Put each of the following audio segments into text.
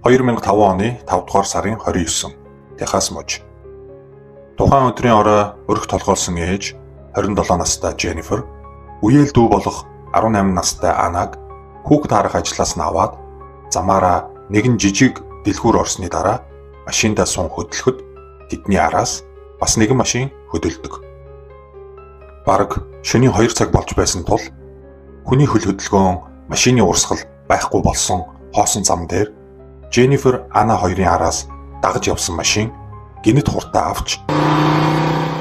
2005 оны 5 дугаар сарын 29 Техас мужи. Тухайн өдрийн орой өрх толгойлсон ээж 27 настай Jennifer, үеэл дүү болох 18 настай Анаг хүүхэд харах ажлаас нь аваад замаараа нэгэн жижиг дэлгүүр орсны дараа машиндаа сун хөдлөхөд тэдний араас бас нэгэн машин хөдөлдөг. Бараг шөнийн 2 цаг болж байсан тул хүний хөл хөдөлгөөн машины урсгал байхгүй болсон хоосон зам дээр Jennifer Anna хоёрын араас дагаж явсан машин гинэт хуртаа авч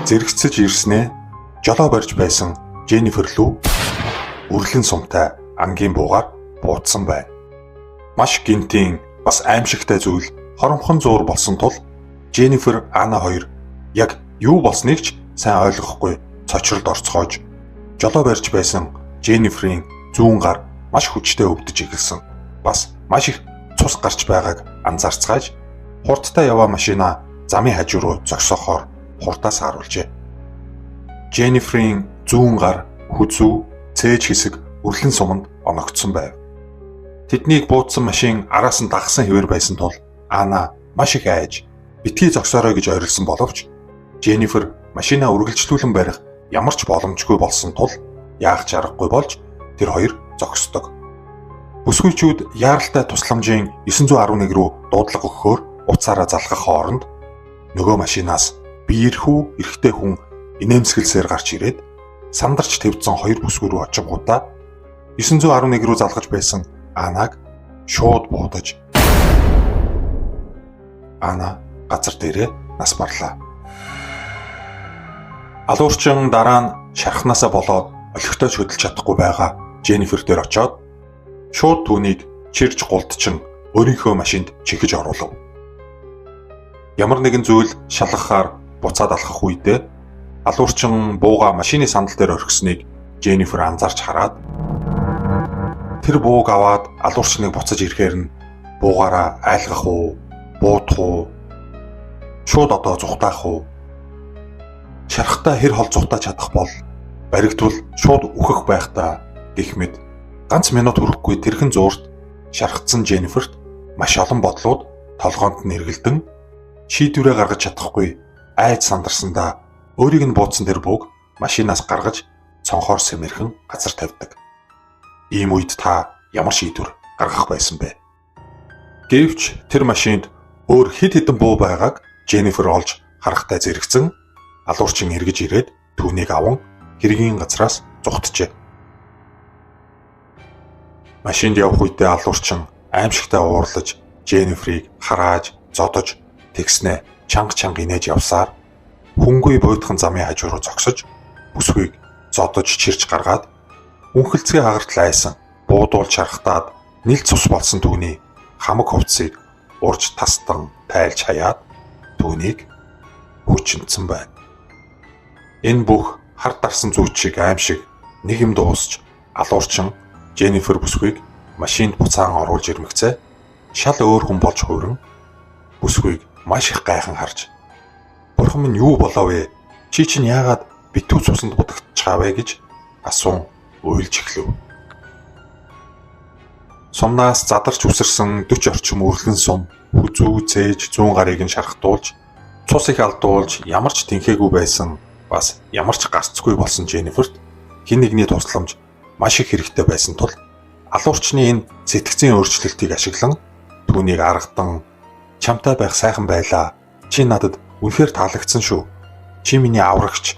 зэрэгцэж ирснээ жолоо барьж байсан Jennifer лүү үрлэн сумтай ангийн буугаар буутсан байна. Маш гинтийн бас аимшигтай зүйл хоромхон зуур болсон тул Jennifer Anna хоёр яг юу болсныг ч сайн ойлгохгүй цочролд орцгоож жолоо барьж байсан Jennifer-ийн зүүн гар маш хүчтэй өвдөж эхэлсэн. Бас маш их цус гарч байгааг анзаарцгааж хурдтай яваа машина замын хажуу руу зогсоохоор хурдаас харуулжээ. Jennifer-ийн зүүн гар, хүзүү, цээж хэсэг үрлэн суманд оногдсон байв. Тэднийг буутсан машин араас нь дагсан хэвээр байсан тул Анна маш их айж битгий зогсоорой гэж орилсон боловч Jennifer машинаа үргэлжлүүлэн барих ямар ч боломжгүй болсон тул яах ч аргагүй болж тэр хоёр зогсдог. Бүсгүйчүүд яаралтай тусламжийн 911 рүү дуудлага өгөхөөр уцаараа залхах хооронд нөгөө машинаас биерхүү эрэгтэй хүн инээмсэглсээр гарч ирээд сандарч твцсэн хоёр бүсгүй рүү очингуудаа 911 рүү залгаж байсан Анаг шууд буудаж Анна газар дээрээ нас барлаа. Алуурчин дараа нь шархнаасаа болоод олигтой хөдөлж чадахгүй байгаа Jennifer дээр очоод шууд түүнийг чирж гулдчин өөрийнхөө машинд чихэж оруулав. Ямар нэгэн зүйл шалгахаар буцаад алхах үедээ алуурчин бууга машины сандал дээр орхисныг Jennifer анзаарч хараад тэр бууг аваад алуурчныг буцаж ирэхээр нь буугаараа айлгах уу, буудах уу, шууд одоо зүхтаах уу, шархтаа хэр хол зүхтаж чадах бол баригдвал шууд үхэх байх та гэх мэт ганц минут хүрэхгүй тэрхэн зуурт шархацсан Jennifer-т маш олон бодлууд толгоонд нь эргэлдэн шийдвэрээ гаргаж чадахгүй айж сандарсандаа өөрийг нь буудсан тэр бууг машинаас гаргаж цонхоор сэмэрхэн газар тавьдаг. Ийм үед та ямар шийдвэр гаргах байсан бэ? Гэвч тэр машинд өөр хэд хэдэн буу байгааг Jennifer олж харахтай зэрэгцэн алуурчин эргэж ирээд түүнийг аван хэргийн газраас зүхтжээ. Машинд явх үедээ алуурчин аимшигтай уурлаж Jennifer-ийг харааж, зодож тэгснэ чанга инээж явсаар хүнгүй буйдхан замын хажуу руу зогсож бүсгүйг зодож чирч гаргаад үнхэлцгээ хагартал айсан буудуул чархтаад нил цус болсон түүний хамаг хувцсыг урж тастан тайлж хаяад түүнийг хүчнэцэн байна. Энэ бүх хар дарсан зүйч шиг аимшиг нэг юм дуусч алуурчин Jennifer бүсгүйг машинд буцаан оруулж ирмэгцээ шал өөр хүн болж хууран бүсгүйг маш их гайхан харж "Бурхан минь юу болов вэ? Чи чинь яагаад битүү цусанд будагдчихав вэ?" гэж асуун уйлж эхлэв. Сумнаас задарч үсэрсэн 40 орчим үрлэн сум хүзүү, цээж, зүүн гарыг нь шархтуулж цус их алдуулж ямар ч тэнхээгүй байсан бас ямар ч гарцгүй болсон Jennifer-т хэн нэгний тусламж маш их хэрэгтэй байсан тул алуурчны энэ сэтгцийн өөрчлөлтийг ашиглан түүнийг аргадан "Чамтай байх сайхан байлаа. Чи надад үнэхээр таалагдсан шүү. Чи миний аврагч.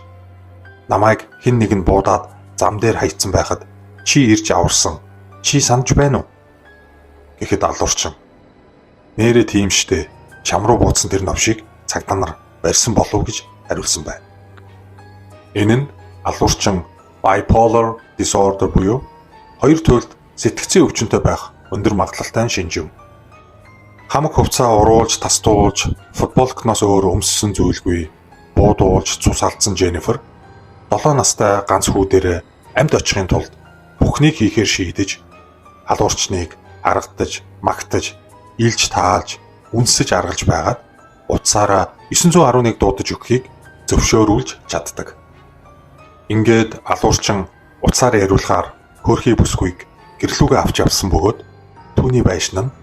Намайг хэн нэг нь буудаад зам дээр хайцсан байхад чи ирж аварсан. Чи санаж байна уу?" гэхэд алуурчин "Нэрээ тийм штэ. Чам руу бууцсан тэр новшийг цагдаа нар барьсан болов" гэж хариулсан байна. Энэ нь алуурчин bipolar disorder буюу хоёр туйлд сэтгцийн өвчнөд байх өндөр магадлалтай шинж юм. Хамаг хувцаа уруулж, тастуулж, футболкноос өөр өмссөн зүйлгүй буудуулж цус алдсан Jennifer 7 настай ганц хүү дээрээ амьд очихын тулд бүхнийг хийхээр шийдэж алуурчныг аргадаж, магтаж, илж таалж, үнсэж аргалж байгаад утсаараа 911 дуудаж өгөхийг зөвшөөрүүлж чаддаг. Ингээд алуурчин утсаар яриулахаар хөөрхий бүсгүйг гэрлүүгээ авч явсан бөгөөд түүний байшин нь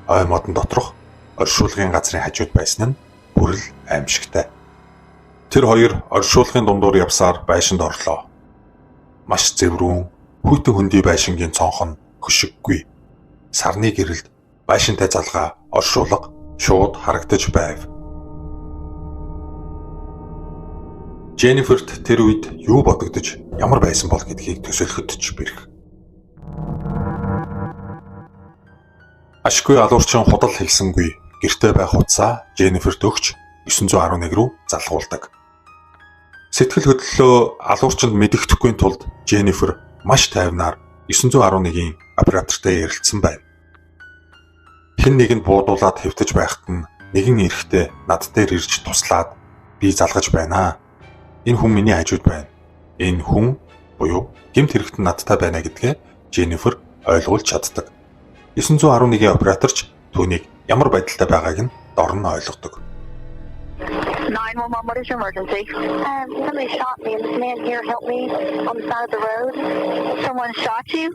ой модон доторх оршуулгын газрын хажууд байсан нь бүрэл аимшигтай. Тэр хоёр оршуулгын дундуур явсаар байшинд орлоо. Маш зэврүүн, хүйтэн хөндөй байшингийн цонх нь хөшиггүй. Сарны гэрэлд байшинтай залгаа оршуулга шууд харагдаж байв. Jennifer-т тэр үед юу бодогдож ямар байсан бол гэдгийг төсөөлөхөд ч бэрх. Ашгүй алуурчин худал хэлсэнгүй гэртээ байх утсаа Jennifer-т өгч 911 рүү залгуулдаг. Сэтгэл хөдлөлөө алуурчинд мэдэгдэхгүй тулд Jennifer маш тайвнаар 911-ийн оператортай ярилцсан байна. Хэн нэгэнд буудуулаад хэвтэж байхад нь нэгэн эрэхтэй над дээр ирж туслаад би залгаж байна. Энэ хүн миний хажууд байна. Энэ хүн буюу гэмт хэрэгтэн надтай байна гэдгээ Jennifer ойлгуулж чаддаг. 911-ийн операторч түүнийг ямар байдалтай байгааг нь дор нь ойлгодог. 911, what is your emergency? Somebody shot me and this man here helped me on the side of the road. Someone shot you?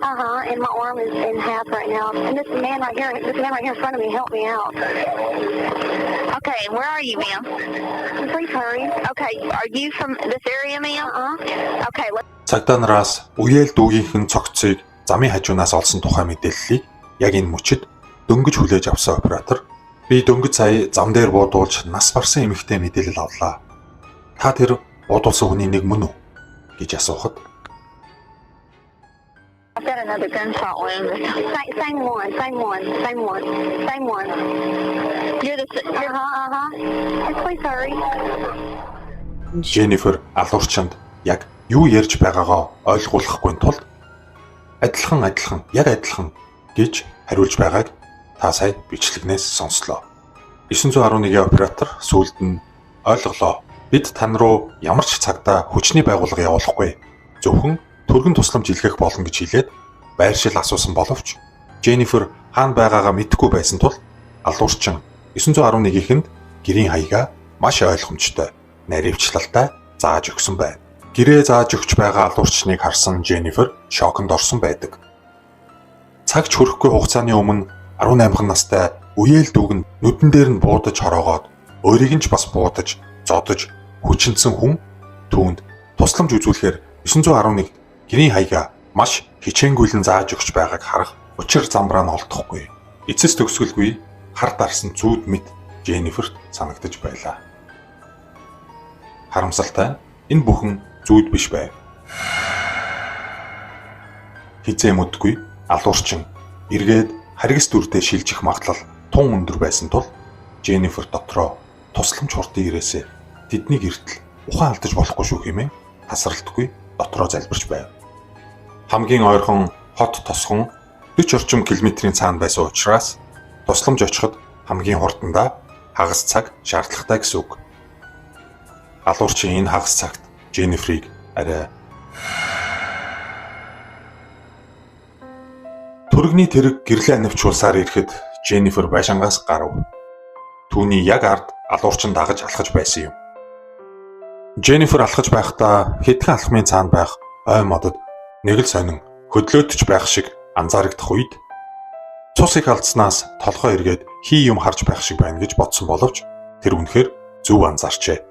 And my arm is in half right now. And this man right here in front of me helped me out. Okay, where are you, ma'am? Please hurry. Okay, are you from this area, ma'am? Okay, Цагдаа нараас үеэл дүүгийнхэн цогцыг замын хажуунаас олсон тухай мэдээллийг яг энэ мөчид дөнгөж хүлээж авсан оператор би дөнгөж сая зам дээр буудуулж нас барсан эмэгтэй мэдээлэл авлаа. Та тэр буудуулсан хүний нэг мөн үү гэж асуухад I've got another gunshot wound. Same one. You're please hurry. Jennifer алуурчинд яг юу ярьж байгаагаа ойлгуулахгүй тулд адилхан гэж хариулж байгааг та сая бичлэгнээс сонслоо. 911-ийн оператор сүүлд нь ойлголоо. Бид тань руу ямар ч цагдаа хүчний байгууллага явуулахгүй. Зөвхөн түргэн тусламж илгээх болно гэж хэлээд байршил асуусан боловч Jennifer хаана байгаагаа мэдэхгүй байсан тул алуурчин 911-ийнхэнд гэрийн хаягаа маш ойлгомжтой, наривчлалтай зааж өгсөн байна. Гэрээ зааж өгч байгаа алуурчныг харсан Jennifer шоконд орсон байдаг. Цаг ч хүрэхгүй хугацааны өмнө 18 настай үеэл дүүг нь нүдэн дээр нь буудаж хороогоод өөрийг нь ч бас буудаж, зодож, хүчнэсэн хүн түүнд тусламж үзүүлэхээр 911 гэрийн хаягаа маш хичээнгүйлэн зааж өгч байгааг харах учир замбраа нь олдохгүй. Эцэс төгсгөлгүй хар дарсан зүүд мэд Jennifer-т санагдаж байлаа. Харамсалтай энэ бүхэн зүүд биш байв. Хизээ мэдгүй алуурчин эргээд харгас дүрдээ шилжих магадлал тун өндөр байсан тул Jennifer дотроо тусламж хурдан ирээсээ тэднийг эртэл ухаан алдаж болохгүй шүү хэмээн тасралтгүй дотроо залбирч байв. Хамгийн ойрхон хот тосгон 40 орчим километрийн цаана байсан учраас тусламж очиход хамгийн хурдандаа хагас цаг шаардлагатай гэсэн үг. Алуурчин энэ хагас цагт Jennifer-ийг арай Түргний тэрэг гэрлээ анивчуулсаар ирэхэд Jennifer байшингаас гарав. Түүний яг ард алуурчин дагаж алхаж байсан юм. Jennifer алхаж байхдаа хэдхэн алхмын цаана байх ой модод нэг л сонин хөдлөөдөж байх шиг анзаарагдах үед цус их алдснаас толгой эргээд хий юм харж байх шиг байна гэж бодсон боловч тэр үнэхээр зөв анзаарчээ.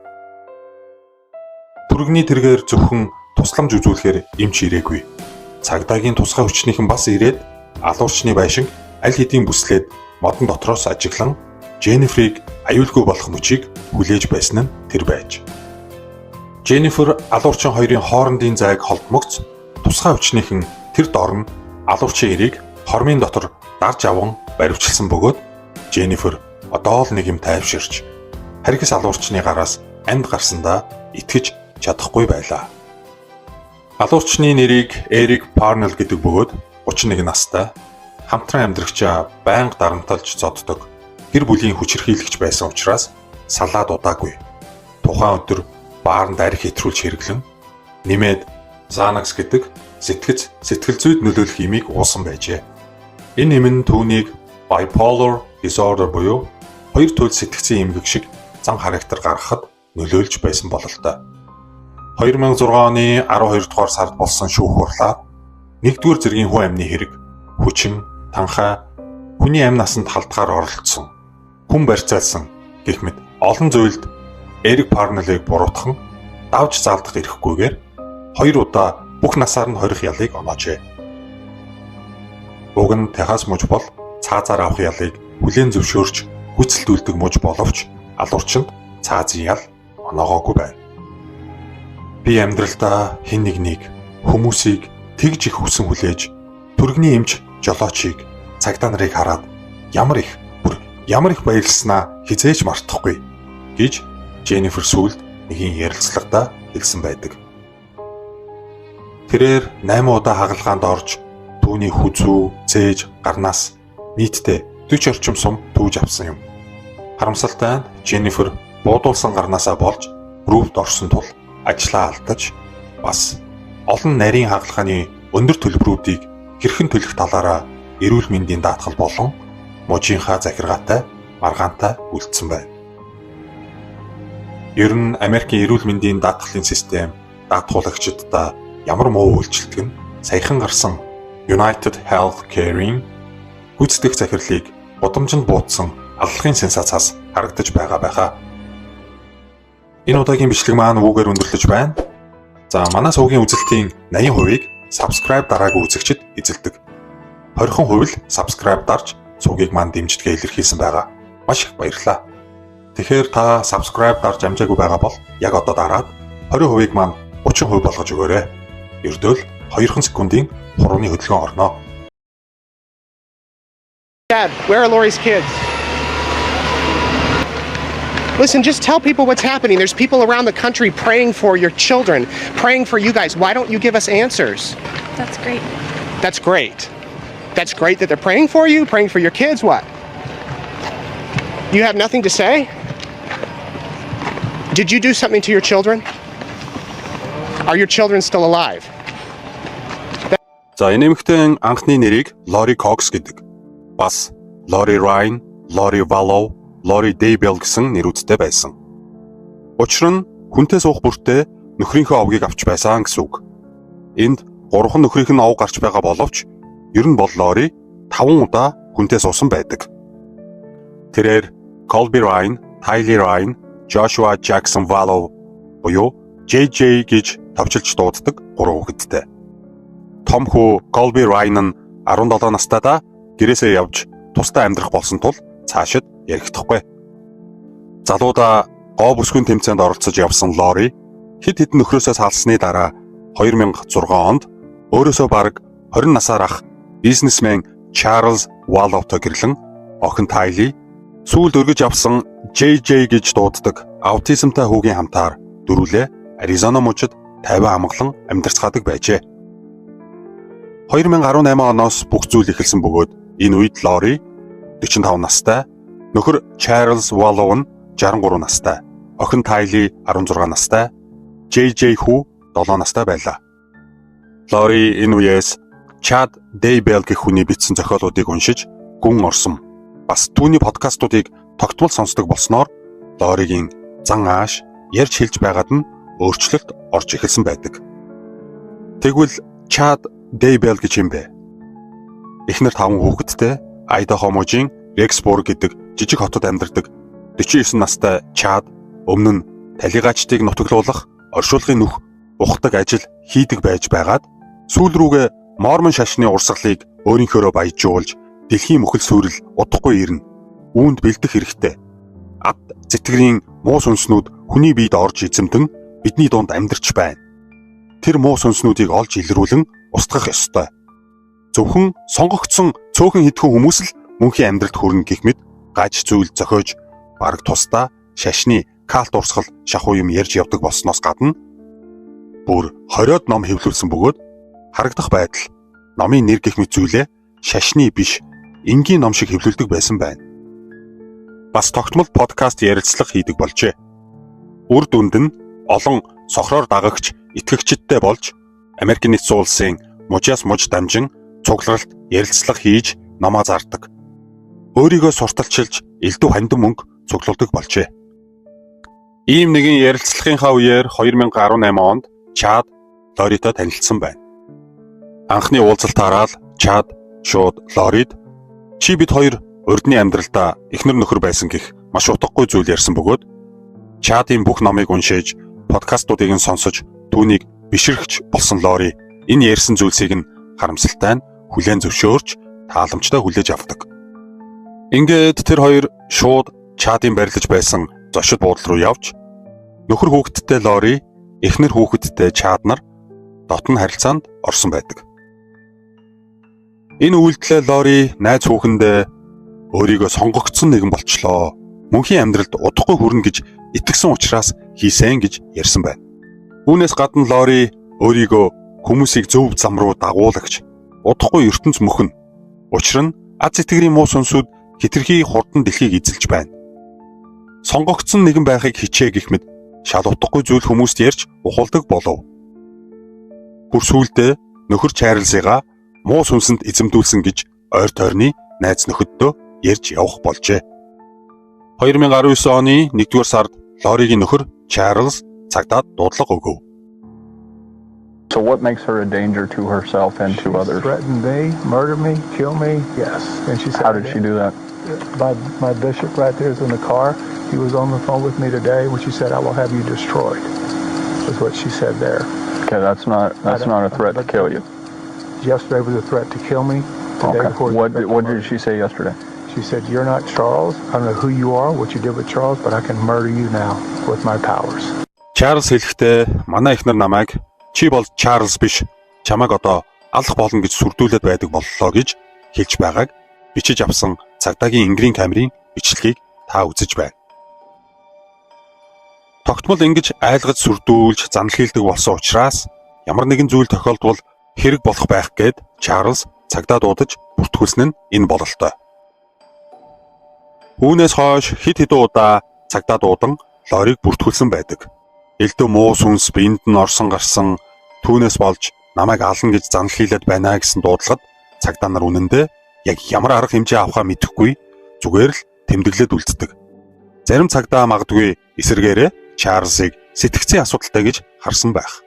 Түргний тэргээр зөвхөн тусламж үзүүлэхээр эмч ирээгүй. Цагдаагийн тусгай хүчнийхэн бас ирээд алуурчны байшинг аль хэдийн бүслээд модон дотроос ажиглан Jennifer-ийг аюулгүй болох мөчийг хүлээж байсан нь тэр байж. Jennifer алуурчин хоёрын хоорондын зайг холдмогц тусгай хүчнийхэн тэр дор нь алуурчин эрийг хормын дотор дарж аван баривчилсан бөгөөд Jennifer одоо л нэг юм тайвширч харгас алуурчны гараас амьд гарсандаа итгэж чадахгүй байлаа. Алуурчны нэрийг Эрик Parnell гэдэг бөгөөд 31 настай хамтран амьдрагчаа байнга дарамталж зоддог гэр бүлийн хүчирхийлэгч байсан учраас салаад удаагүй. Тухайн өдөр баарнд арх хэтрүүлж хэрэглэн нэмээд Xanax гэдэг сэтгэл зүйд нөлөөлөх имийг уусан байжээ. Энэ эм нь түүнийг bipolar disorder буюу хоёр төрөл сэтгцийн эмгэг шиг зан характер гаргахад нөлөөлж байсан бололтой. 2006 оны 12 дугаар сард болсон шүүх хурлаар 1-р зэргийн хүн амны хэрэг, хүчин, танхаа, хүний амь насанд халтгаар оролцсон, хүн барьцаалсан гэх мэт олон зүйлд Эрик Парнеллийг буруутхан давж заалдах эрхгүйгээр 2 удаа бүх насаар нь хорих ялыг оноожээ. Уг нь Техас муж бол цаазаар авах ялыг хүлээн зөвшөөрч хүчилдүүлдэг муж боловч алуурчинд цаазын ял оноогоогүй байна. Би амьдралдаа хэн нэгнийг хүмүүсийг тэгж их хүсэн хүлээж түргэний эмч жолоочийг цагдаа нарыг хараад ямар их баярлснаа хизээж мартахгүй гэж Дженнифер сүүлд нэгэн ярилцлагадаа хэлсэн байдаг. Тэрээр 8 удаа хагалгаанд орж түүний хүзүү, цээж, гарнаас нийтдээ 40 орчим сум түүж авсан юм. Харамсалтай нь Дженнифер буудуулсан гарнаасаа болж рүүфт орсон тул ажлаа алдаж бас олон нарийн хагалгааны өндөр төлбөрүүдийг хэрхэн төлөх талаараа эрүүл мэндийн даатгал болон мужийнхаа захиргаатай маргаантай үлдсэн байна. Ер нь Америкийн эрүүл мэндийн даатгалын систем даатгуулагчдаа ямар муу үйлчлдэг нь саяхан гарсан United Healthcare-ийн гүйцэтгэх захирлыг удамжинд буутсан аллахын сенсацаас харагдаж байгаа. Энэ удаагийн бичлэг маань үүгээр өндөрлөж байна. За манай сувгийн үзэлтийн 80%-ийг subscribe дараагүй үзэгчид эзэлдэг. 20% л subscribe дарж сувгийг маань дэмждэгэ илэрхийлсэн байгаа. Маш их баярлалаа. Тэгэхээр та subscribe дарж амжаагүй байгаа бол яг одоо дараад 20%-ийг маань 30% болгож өгөөрэй. Ердөөл 2 секундын хурууны хөдөлгөөн орно. Dad, where are Lori's kids? Listen, just tell people what's happening. There's people around the country praying for your children, praying for you guys. Why don't you give us answers? That's great. That's great. That's great that they're praying for you, praying for your kids. What? You have nothing to say? Did you do something to your children? Are your children still alive? За энэ эмэгтэй анхны нэрийг Lori Cox гэдэг. Бас Lori Ryan, Lori Vallow, Lori Daybell гэсэн нэрүүдтэй байсан. Учир нь хүнтэй суух бүртээ нөхрийнхөө овгийг авч байсан гэсэн үг. Энд 3 нөхрийнх нь ов гарч байгаа боловч ер нь бол Lori 5 удаа хүнтэй суусан байдаг. Тэрээр Colby Ryan, Tyler Ryan, Joshua Jackson Vallow буюу JJ гэж товчилж дууддаг 3 хүүхэдтэй. Том хүү Colby Ryan нь 17 настайдаа гэрээсээ явж тусдаа амьдрах болсон тул цаашид ярихдаггүй. Залуудаа гоо бүсгүйн тэмцээнд оролцож явсан Lori хэд хэдэн нөхрөөсөө салсны дараа 2006 онд өөрөөсөө бараг 20 насаар ах бизнесмен Charles Wallowтой гэрлэн охин Tylee сүүлд өргөж авсан JJ гэж дууддаг аутизмтай хүүгийн хамтаар дөрвөлээ Аризона мужид 50 амгалан амьдарцгаадаг байжээ. 2018 оноос бүх зүйл эхэлсэн бөгөөд энэ үед Lori 45 настай, нөхөр Charles Wallow нь 63 настай, охин Tylee 16 настай, JJ хүү 7 настай байлаа. Lori энэ үеэс Chad Daybell гэх хүний бичсэн зохиолуудыг уншиж гүн орсон. Бас түүний подкастуудыг тогтмол сонсдог болсноор Loriгийн зан ааш ярьж хэлж байгаад нь өөрчлөлт орж эхэлсэн байдаг. Тэгвэл Chad Daybell гэж юм бэ? Эхнэр 5 хүүхэдтэй Idaho мужийн Rexburg гэдэг жижиг хотод амьдардаг 49 настай Chad өмнө нь талигаачдыг нутаглуулах, оршуулгын нүх ухдаг ажил хийдэг байж байгаад сүүл рүүгээ Мормон шашны урсгалыг өөрийнхөөрөө баяжуулж дэлхийн мөхөл сүрэл удахгүй ирнэ. Үүнд бэлдэх хэрэгтэй. Ад зэтгэрийн муу сүнснүүд хүний биед орж эзэмдэн бидний дунд амьдарч байна. Тэр муу сүнснүүдийг олж илрүүлэн устгах ёстой. Зөвхөн сонгогдсон цөөхөн хэдхэн хүмүүс л мөнхийн амьдралд хүрнэ гэх мэт гаж зүйл зохиож бараг тусдаа шашны калт урсгал шахуу юм ярьж явдаг болсноос гадна бүр 20-од ном хэвлүүлсэн бөгөөд харагдах байдал номын нэр гэх мэт зүйлээ шашны биш энгийн ном шиг хэвлүүлдэг байсан байна. Бас тогтмол подкаст ярилцлага хийдэг болжээ. Үр дүнд нь олон сохроор дагагч итгэгчдтэй болж Америкийн нэгдсэн улсын мужаас муж дамжин цугларалт ярилцлага хийж номоо зардаг. Өөрийгөө сурталчилж элдв хандин мөнгө цуглуулдаг болжээ. Ийм нэгэн ярилцлагынхаа үеэр 2018 онд Chad Loriтой танилцсан байна. Анхны уулзалтаараа л Chad шууд Lori'д Чи бид хоёр урдны амьдралдаа эхнэр нөхөр байсан гэх маш утгагүй зүйл ярьсан бөгөөд Чадын бүх номыг уншиж, подкастуудыг нь сонсож, түүнийг бишрэгч болсон Лори энэ ярьсан зүйлсийг нь харамсалтай нь хүлээн зөвшөөрч, тааламжтай хүлээж авдаг. Ингээд тэр хоёр шууд Чадын барилж байсан зочид буудлын руу явж, нөхөр хүүхэдтэй Лори, эхнэр хүүхэдтэй Чад нар дотн харилцаанд орсон байдаг. Энэ үйлдэлээ Лори найз хүүхэндээ өөрийгөө сонгогдсон нэгэн болчлоо. Мөнхийн амьдралд удахгүй хүрнэ гэж итгэсэн учраас хийсэн гэж ярьсан байна. Үүнээс гадна Лори өөрийгөө хүмүүсийг зөв зам руу дагуулагч, удахгүй ертөнц мөхөн. Учир нь аз сэтгэрийн муу сүнсүүд хитрхи хурдан дэлхийг эзэлж байна. Сонгогдсон нэгэн байхыг хичээ гэх мэт шал утахгүй зүйл хүмүүст ярьж ухуулдаг болов. Бүр сүүлдээ нөхөр Чарльзыгаа муу сүнсэнд эзэмдүүлсэн гэж ойр тойрны найз нөхөддөө ярьж явах болжээ. 2019 оны 1-р сард Лоригийн нөхөр Чарльз цагдаад дуудлага өгөв. So what makes her a danger to herself and to others? Threatened me, murder me, kill me. Yes. And she said, How did she do that? My bishop right there is in the car. He was on the phone with me today when she said, "I will have you destroyed." Is what she said there. Okay, that's not a threat to kill you. Yesterday was a threat to kill me. Okay. What did she say yesterday? She said, "You're not Charles. I don't know who you are, what you did with Charles, but I can murder you now with my powers." Чарльз хэлэхдээ манай эхнэр намайг чи бол Чарльз биш, чамайг одоо алах болно гэж сүрдүүлээд байдаг боллоо гэж хэлж байгааг бичиж авсан цагдаагийн энгэрийн камерын бичлэгийг та үзэж байна. Тогтмол ингэж айлгаж сүрдүүлж занлахилдаг болсон учраас ямар нэгэн зүйл тохиолдвол хэрэг болох байх гээд Чарльз цагдаа дуудаж бүртгүүлсэн нь энэ бололтой. Үүнээс хойш хэд хэдэн удаа цагдаа дуудан Лориг бүртгүүлсэн байдаг. Элдв муу сүнс биед нь орсон гарсан түүнээс болж намайг ална гэж занлахилаад байна гэсэн дуудлагад цагдаа нар үнэндээ яг ямар арга хэмжээ авахаа мэдэхгүй зүгээр л тэмдэглээд үлддэг. Зарим цагдаа магадгүй эсэргээрээ Чарльзыг сэтгцийн асуудалтай гэж харсан байх.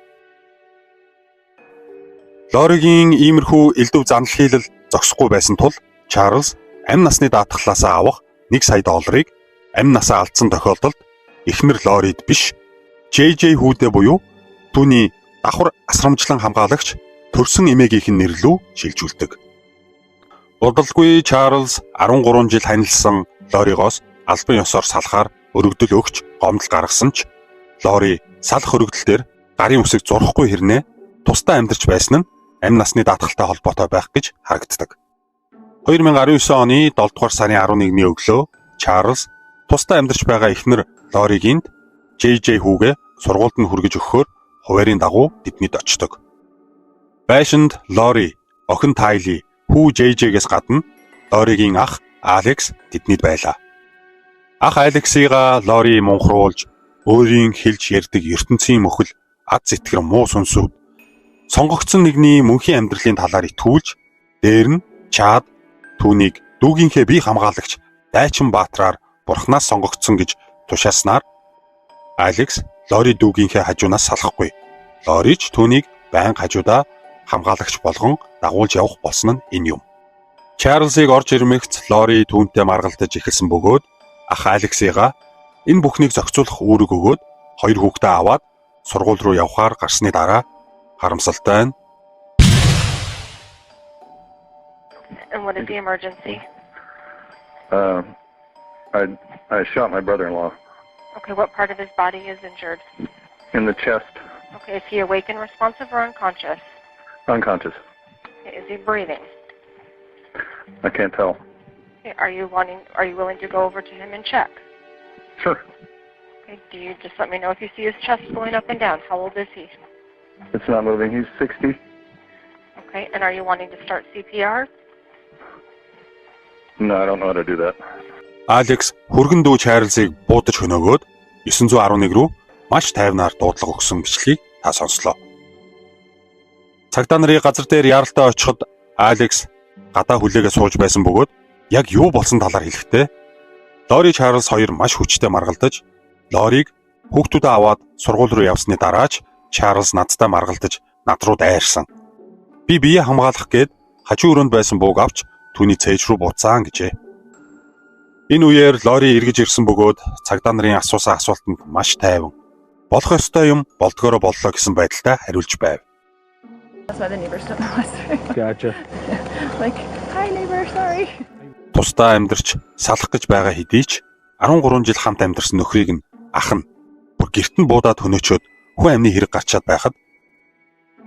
Лоригийн иймэрхүү элдв занлахилал зогсохгүй байсан тул Чарльз амь насны даатгалаасаа авах $1 сая амь насаа алдсан тохиолдолд эхнэр Лорид биш JJ хүүдээ буюу түүний давхар асрамжлан хамгаалагч төрсөн эмээгийнх нь нэрлүү шилжүүлдэг. Удалгүй Чарльз 13 жил ханилсан Лоригоос албан ёсоор салахаар өргөдөл өгч гомдол гаргасан ч Лори салах өргөдөл дээр гарын үсэг зурхгүй хэрнээ тусдаа амьдарч байсан нь амь насны даатгалтай холбоотой байх гэж харагддаг. 2019 оны 7 дугаар сарын 11-ний өглөө Чарльз тусдаа амьдарч байгаа эхнэр Лоригийн JJ хүүгээ сургуульд нь хүргэж өгөхөөр хуваарийн дагуу тэднийд очдог. Байшинд Лори, охин Тайли, хүү JJ-гээс гадна Лоригийн ах Алекс тэднийд байлаа. Ах Алексига Лори мунхруулж өөрийн хэлж ярьдаг ертөнцийн мөхөл ад зэтгэр муу сүнсүүд сонгогдсон нэгний мөнхийн амьдралын талаар итгүүлж дээр нь Чад түүнийг дүүгийнхээ бие хамгаалагч Дайчин Баатраар бурхнаас сонгогдсон гэж тушааснаар Алекс Лори дүүгийнхээ хажуунаас салахгүй. Лори ч түүнийг байнга хажуудаа хамгаалагч болгон дагуулж явах болсон нь энэ юм. Чарльзыг орж ирмэгц Лори түүнтэй маргалдаж эхэлсэн бөгөөд ах Алексига энэ бүхнийг зохицуулах үүрэг өгөөд хоёр хүүхдээ аваад сургууль руу явхаар гарсны дараа харамсалтай нь And what is the emergency? I shot my brother-in-law Okay, what part of his body is injured? in the chest, Okay, is he awake and responsive or unconscious? unconscious. Okay, is he breathing? I can't tell. Okay, are you willing to go over to him and check? Sure. Okay, do you just let me know if you see his chest going up and down? How old is he? It's not moving. He's 60. Okay, and are you wanting to start CPR? No, I don't know how to do that. Алекс хүргэн дүү Чарльзыг буудаж хөнөөгөөд 911 рүү маш тайвнаар дуудлага өгсөн бичлэгийг та сонслоо. Цагдаа нарын газар дээр яралтай очиход Алекс гадаа хүлээгээ сууж байсан бөгөөд яг юу болсон талаар хэлэхдээ Лори Чарльз хоёр маш хүчтэй маргалдаж Лориг хүүхдүүдээ аваад сургууль руу явсны дараач Чарльз надтай маргалдаж над руу дайрсан. Би бие хамгаалах гээд хажуу өрөөнд байсан бууг авч түүний цээж рүү буцаан гэжээ. Энэ үеэр Лори эргэж ирсэн бөгөөд цагдаа нарын асуусан асуултанд маш тайван болох ёстой юм болдгоороо боллоо гэсэн байдалтай хариулж байв. That's why the neighbors don't know us. Gotcha. Like, hi neighbor, sorry. Тусдаа амьдарч салах гэж байгаа хэдий ч 13 жил хамт амьдарсан нөхрийг нь ах нь бүр гэрт нь буудаад хөнөөчөөд хүн амны хэрэг гарчаад байхад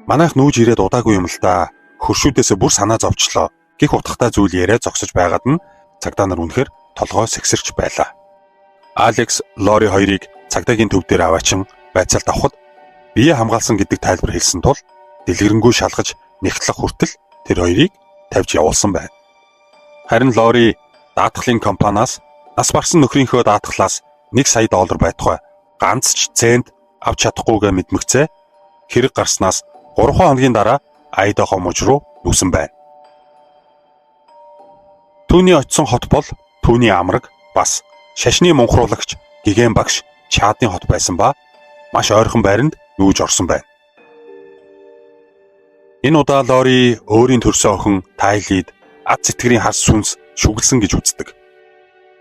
манайх нүүж ирээд удаагүй юм л да. Хөршүүдээсээ бүр санаа зовчлоо. Гэх утгатай зүйл яриа зогсож байгаад нь цагдаа нар үнэхээр толгой сэгсэрч байлаа. Алекс Лори хоёрыг цагдаагийн төв дээр аваачин байцаалд авахд бие хамгаалсан гэдэг тайлбар хэлсэн тул дэлгэрэнгүй шалгаж нэгтлэх хүртэл тэр хоёрыг тавьж явуулсан байна. Харин Лори даатгалын компаниас нас барсан нөхрийнхөө даатгалаас $1 сая байтугай ганц ч цент авч чадахгүйгээ мэдмэгцээ хэрэг гарснаас 3 хоногийн дараа Айдахо мужид руу нүүсэн байна. Түүний очисон хот бол түүний амраг бас шашны мунхруулагч Гиген багш Чадны хот байсан ба маш ойрхон байранд нүүж орсон байна. Энэ удаа Лори өөрийн төрсөн охин Тайлид ад сэтгэрийн хас сүнс шүглсэн гэж үздэг.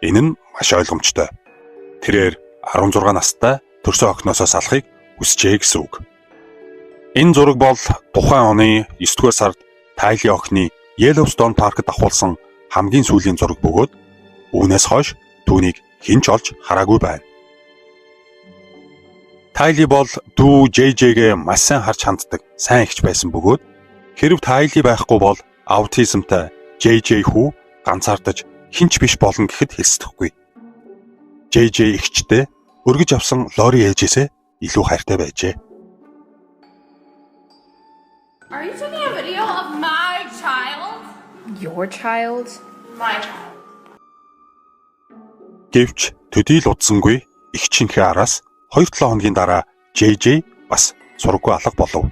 Энэ нь маш ойлгомжтой. Тэрээр 16 настай төрсөн охиноосоо салахыг хүсжээ гэсэн үг. Энэ зураг бол тухайн оны 9-р сард Тайли охины Yellowstone паркт авахулсан хамгийн сүүлийн зураг бөгөөд үүнээс хойш түүнийг хэн ч олж хараагүй байна. Тайли бол дүү JJ-гээ маш сайн харж ханддаг сайн ихч байсан бөгөөд хэрв Тайли байхгүй бол аутизмтай JJ хүү ганцаардаж хинч биш болно гэхэд хэлсдэхгүй. JJ ихчтэй өргөж авсан Лори ээжээсээ илүү хайртай байжээ. Are you taking a video of my child? Your child? My child. Гэвч төдий л удсангүй ихчийнхээ араас 2-7 хоногийн дараа JJ бас сургуу алга болов.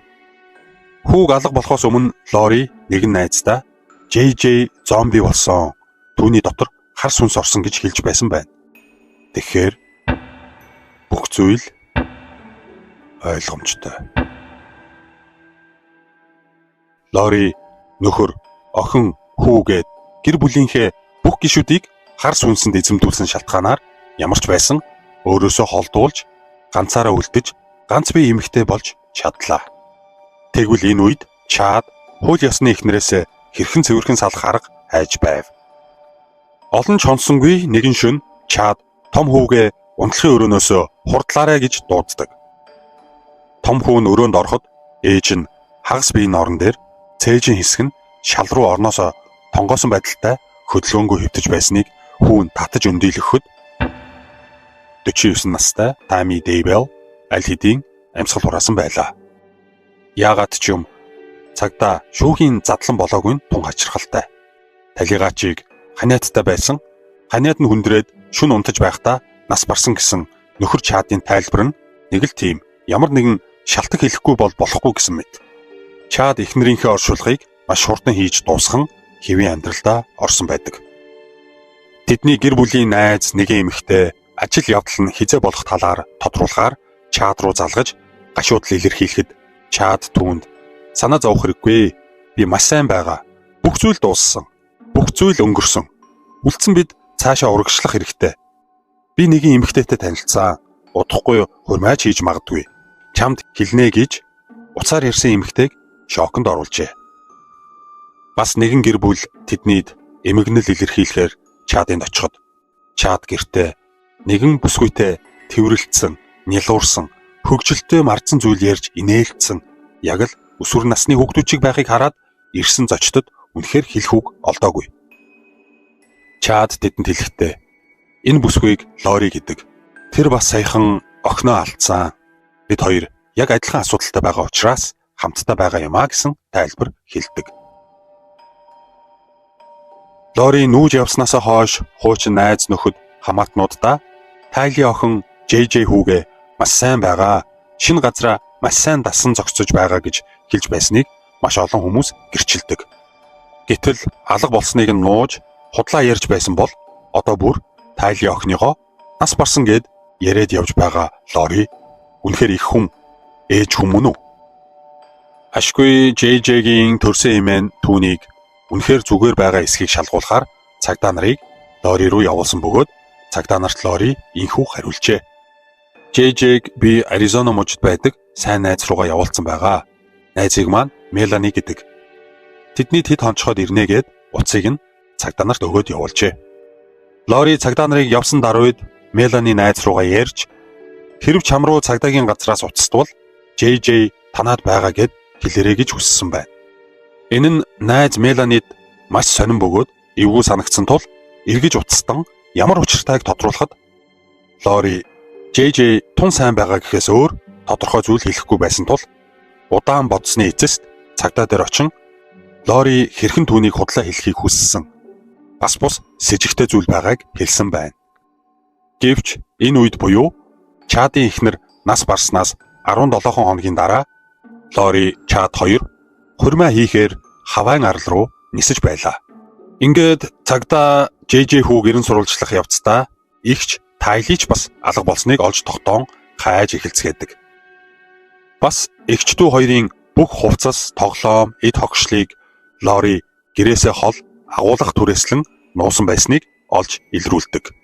Хүүг алга болохоос өмнө Лори нэгэн найздаа JJ зомби болсон. Түүний дотор хар сүнс орсон гэж хэлж байсан байна. Тэгэхээр бүх зүйл ойлгомжтой. Лори нөхөр, охин, хүүгээд гэр бүлийнхээ бүх гишүүдийг хар сүнсэнд эзэмдүүлсэн шалтгаанаар ямар ч байсан өөрөөсөө холдуулж ганцаараа үлдэж ганц бие эмэгтэй болж чадлаа. Тэгвэл энэ үед Чад хууль ёсны эхнэрээс хэрхэн цэвэрхэн салах арга хайж байв. Олон ч хонсонгүй нэгэн шөнө Чад том хүүгээ унтлахын өрөөнөөсөө хурдлаарай гэж дууддаг. Том хүү нь өрөөнд ороход ээж нь хагас биеийн орон дээр цээжин хэсэг нь шал руу орноосоо тонгоосон байдалтай хөдөлгөөнгүй хөвтөж байсныг хүү нь татаж өндийлгөхөд 49 настай Тами Дейбел аль хэдийн амьсгал хураасан байлаа. Яагаад ч юм цагдаа шүүхийн задлан болоогүй нь тун хачирхалтай. Талигаачийг ханиадтай байсан, ханиад нь хүндрээд шүн унтаж байхдаа нас барсан гэсэн нөхөр Чадын тайлбар нь нэг л тийм ямар нэгэн шалтак хэлэхгүй бол болохгүй гэсэн мэт. Чад эхнэрийнхээ оршуулгыг маш хурдан хийж дуусган хэвийн амьдралдаа орсон байдаг. Тэдний гэр бүлийн найз нэгэн эмэгтэй ажил явдал нь хизээ болох талаар тодруулахаар Чад руу залгаж гашуудлыг илэрхийлэхэд Чад түүнд санаа зовох хэрэггүй. Би маш сайн байгаа. Бүх зүйл дууссан. Бүх зүйл өнгөрсөн. Үлдсэн бид цаашаа урагшлах хэрэгтэй. Би нэгэн эмэгтэйтэй танилцсан. Удахгүй хурмайч хийж магадгүй. Чамд хэлнэ гэж уцаар ярьсан эмэгтэйг шоконд оруулжээ. Бас нэгэн гэр бүл тэднийд эмгэнэл илэрхийлэхээр Чадынд очиход Чад гэртээ нэгэн бүсгүйтэй тэврэлтсэн, нялуурсан, хөгжилтэй мардсан зүйл ярьж инээлдсэн яг л өсвөр насны хүүхдүүчиг байхыг хараад ирсэн зочдод үнэхээр хэлэх үг олдоогүй. Чад тэдэнд хэлэхдээ энэ бүсгүйг Лори гэдэг. Тэр бас саяхан охиноо алдсан. Бид хоёр яг адилхан асуудалтай байгаа учраас хамтдаа байгаа юм а гэсэн тайлбар хэлдэг. Лори нүүж явснаасаа хойш хуучин найз нөхөд хамаатнуудаа Тайли охин JJ хүүгээ маш сайн байгаа. Шинэ газараа маш сайн дасан зогсож байгаа гэж хэлж байсныг маш олон хүмүүс гэрчилдэг. Гэтэл алга болсныг нь нууж худлаа ярьж байсан бол одоо бүр Тайли охиныгоо нас барсан гэд яриад явж байгаа Лори үнэхээр их хүн ээж хүн мөн үү? Ашгүй JJ-гийн төрсөн эмээн түүнийг үнэхээр зүгээр байгаа эсхийг шалгуулахаар цагдаа нарыг Лори руу явуулсан бөгөөд цагдаа нарт Лори инхүү хариулжээ. JJ-г би Аризона мужид байдаг сайн найз руугаа явуулсан байгаа. Найзыг маань Мелани гэдэг. Тэдний тэд хонцоход ирнэгээд утсыг нь цагдаа нарт өгөөд явуулжээ. Лори цагдаа нарыг явсан даруйд Мелани найз руугаа ярьж хэрв чам руу цагдаагийн газраас уцтвал JJ танаад байгаа гэд хэлээрэй гэж хүссэн байна. Энэ нь найз Меланид маш сонирн бөгөөд эвгүй санагдсан тул эргэж уцстан ямар учиртайг тодруулахад Лори JJ тун сайн байгаа гэхээс өөр тодорхой зүйл хэлэхгүй байсан тул удаан бодсны эцэст цагдаа дээр очин Лори хэрхэн түүнийг худлаа хэлхийг хүссэн. Бас бус с сэжигтэй зүйл байгааг хэлсэн байна. Гэвч энэ үед буюу Чадын эхнэр нас барснаас 17 хоногийн дараа Лори Чад 2 хурмаа хийхээр Хавайн арал руу нисэж байлаа. Ингээд цагдаа JJ хүүг ерэн сурвалжлах явцдаа игч Тайлич бас алга болсныг олж тогтоон хайж эхэлцгээдэг. Бас эгчдүү хоёрын бүх хувцас, тоглоом, эд хогшлыг Лори гэрээсээ хол агуулгах түрээслэн нуусан байсныг олж илрүүлдэг.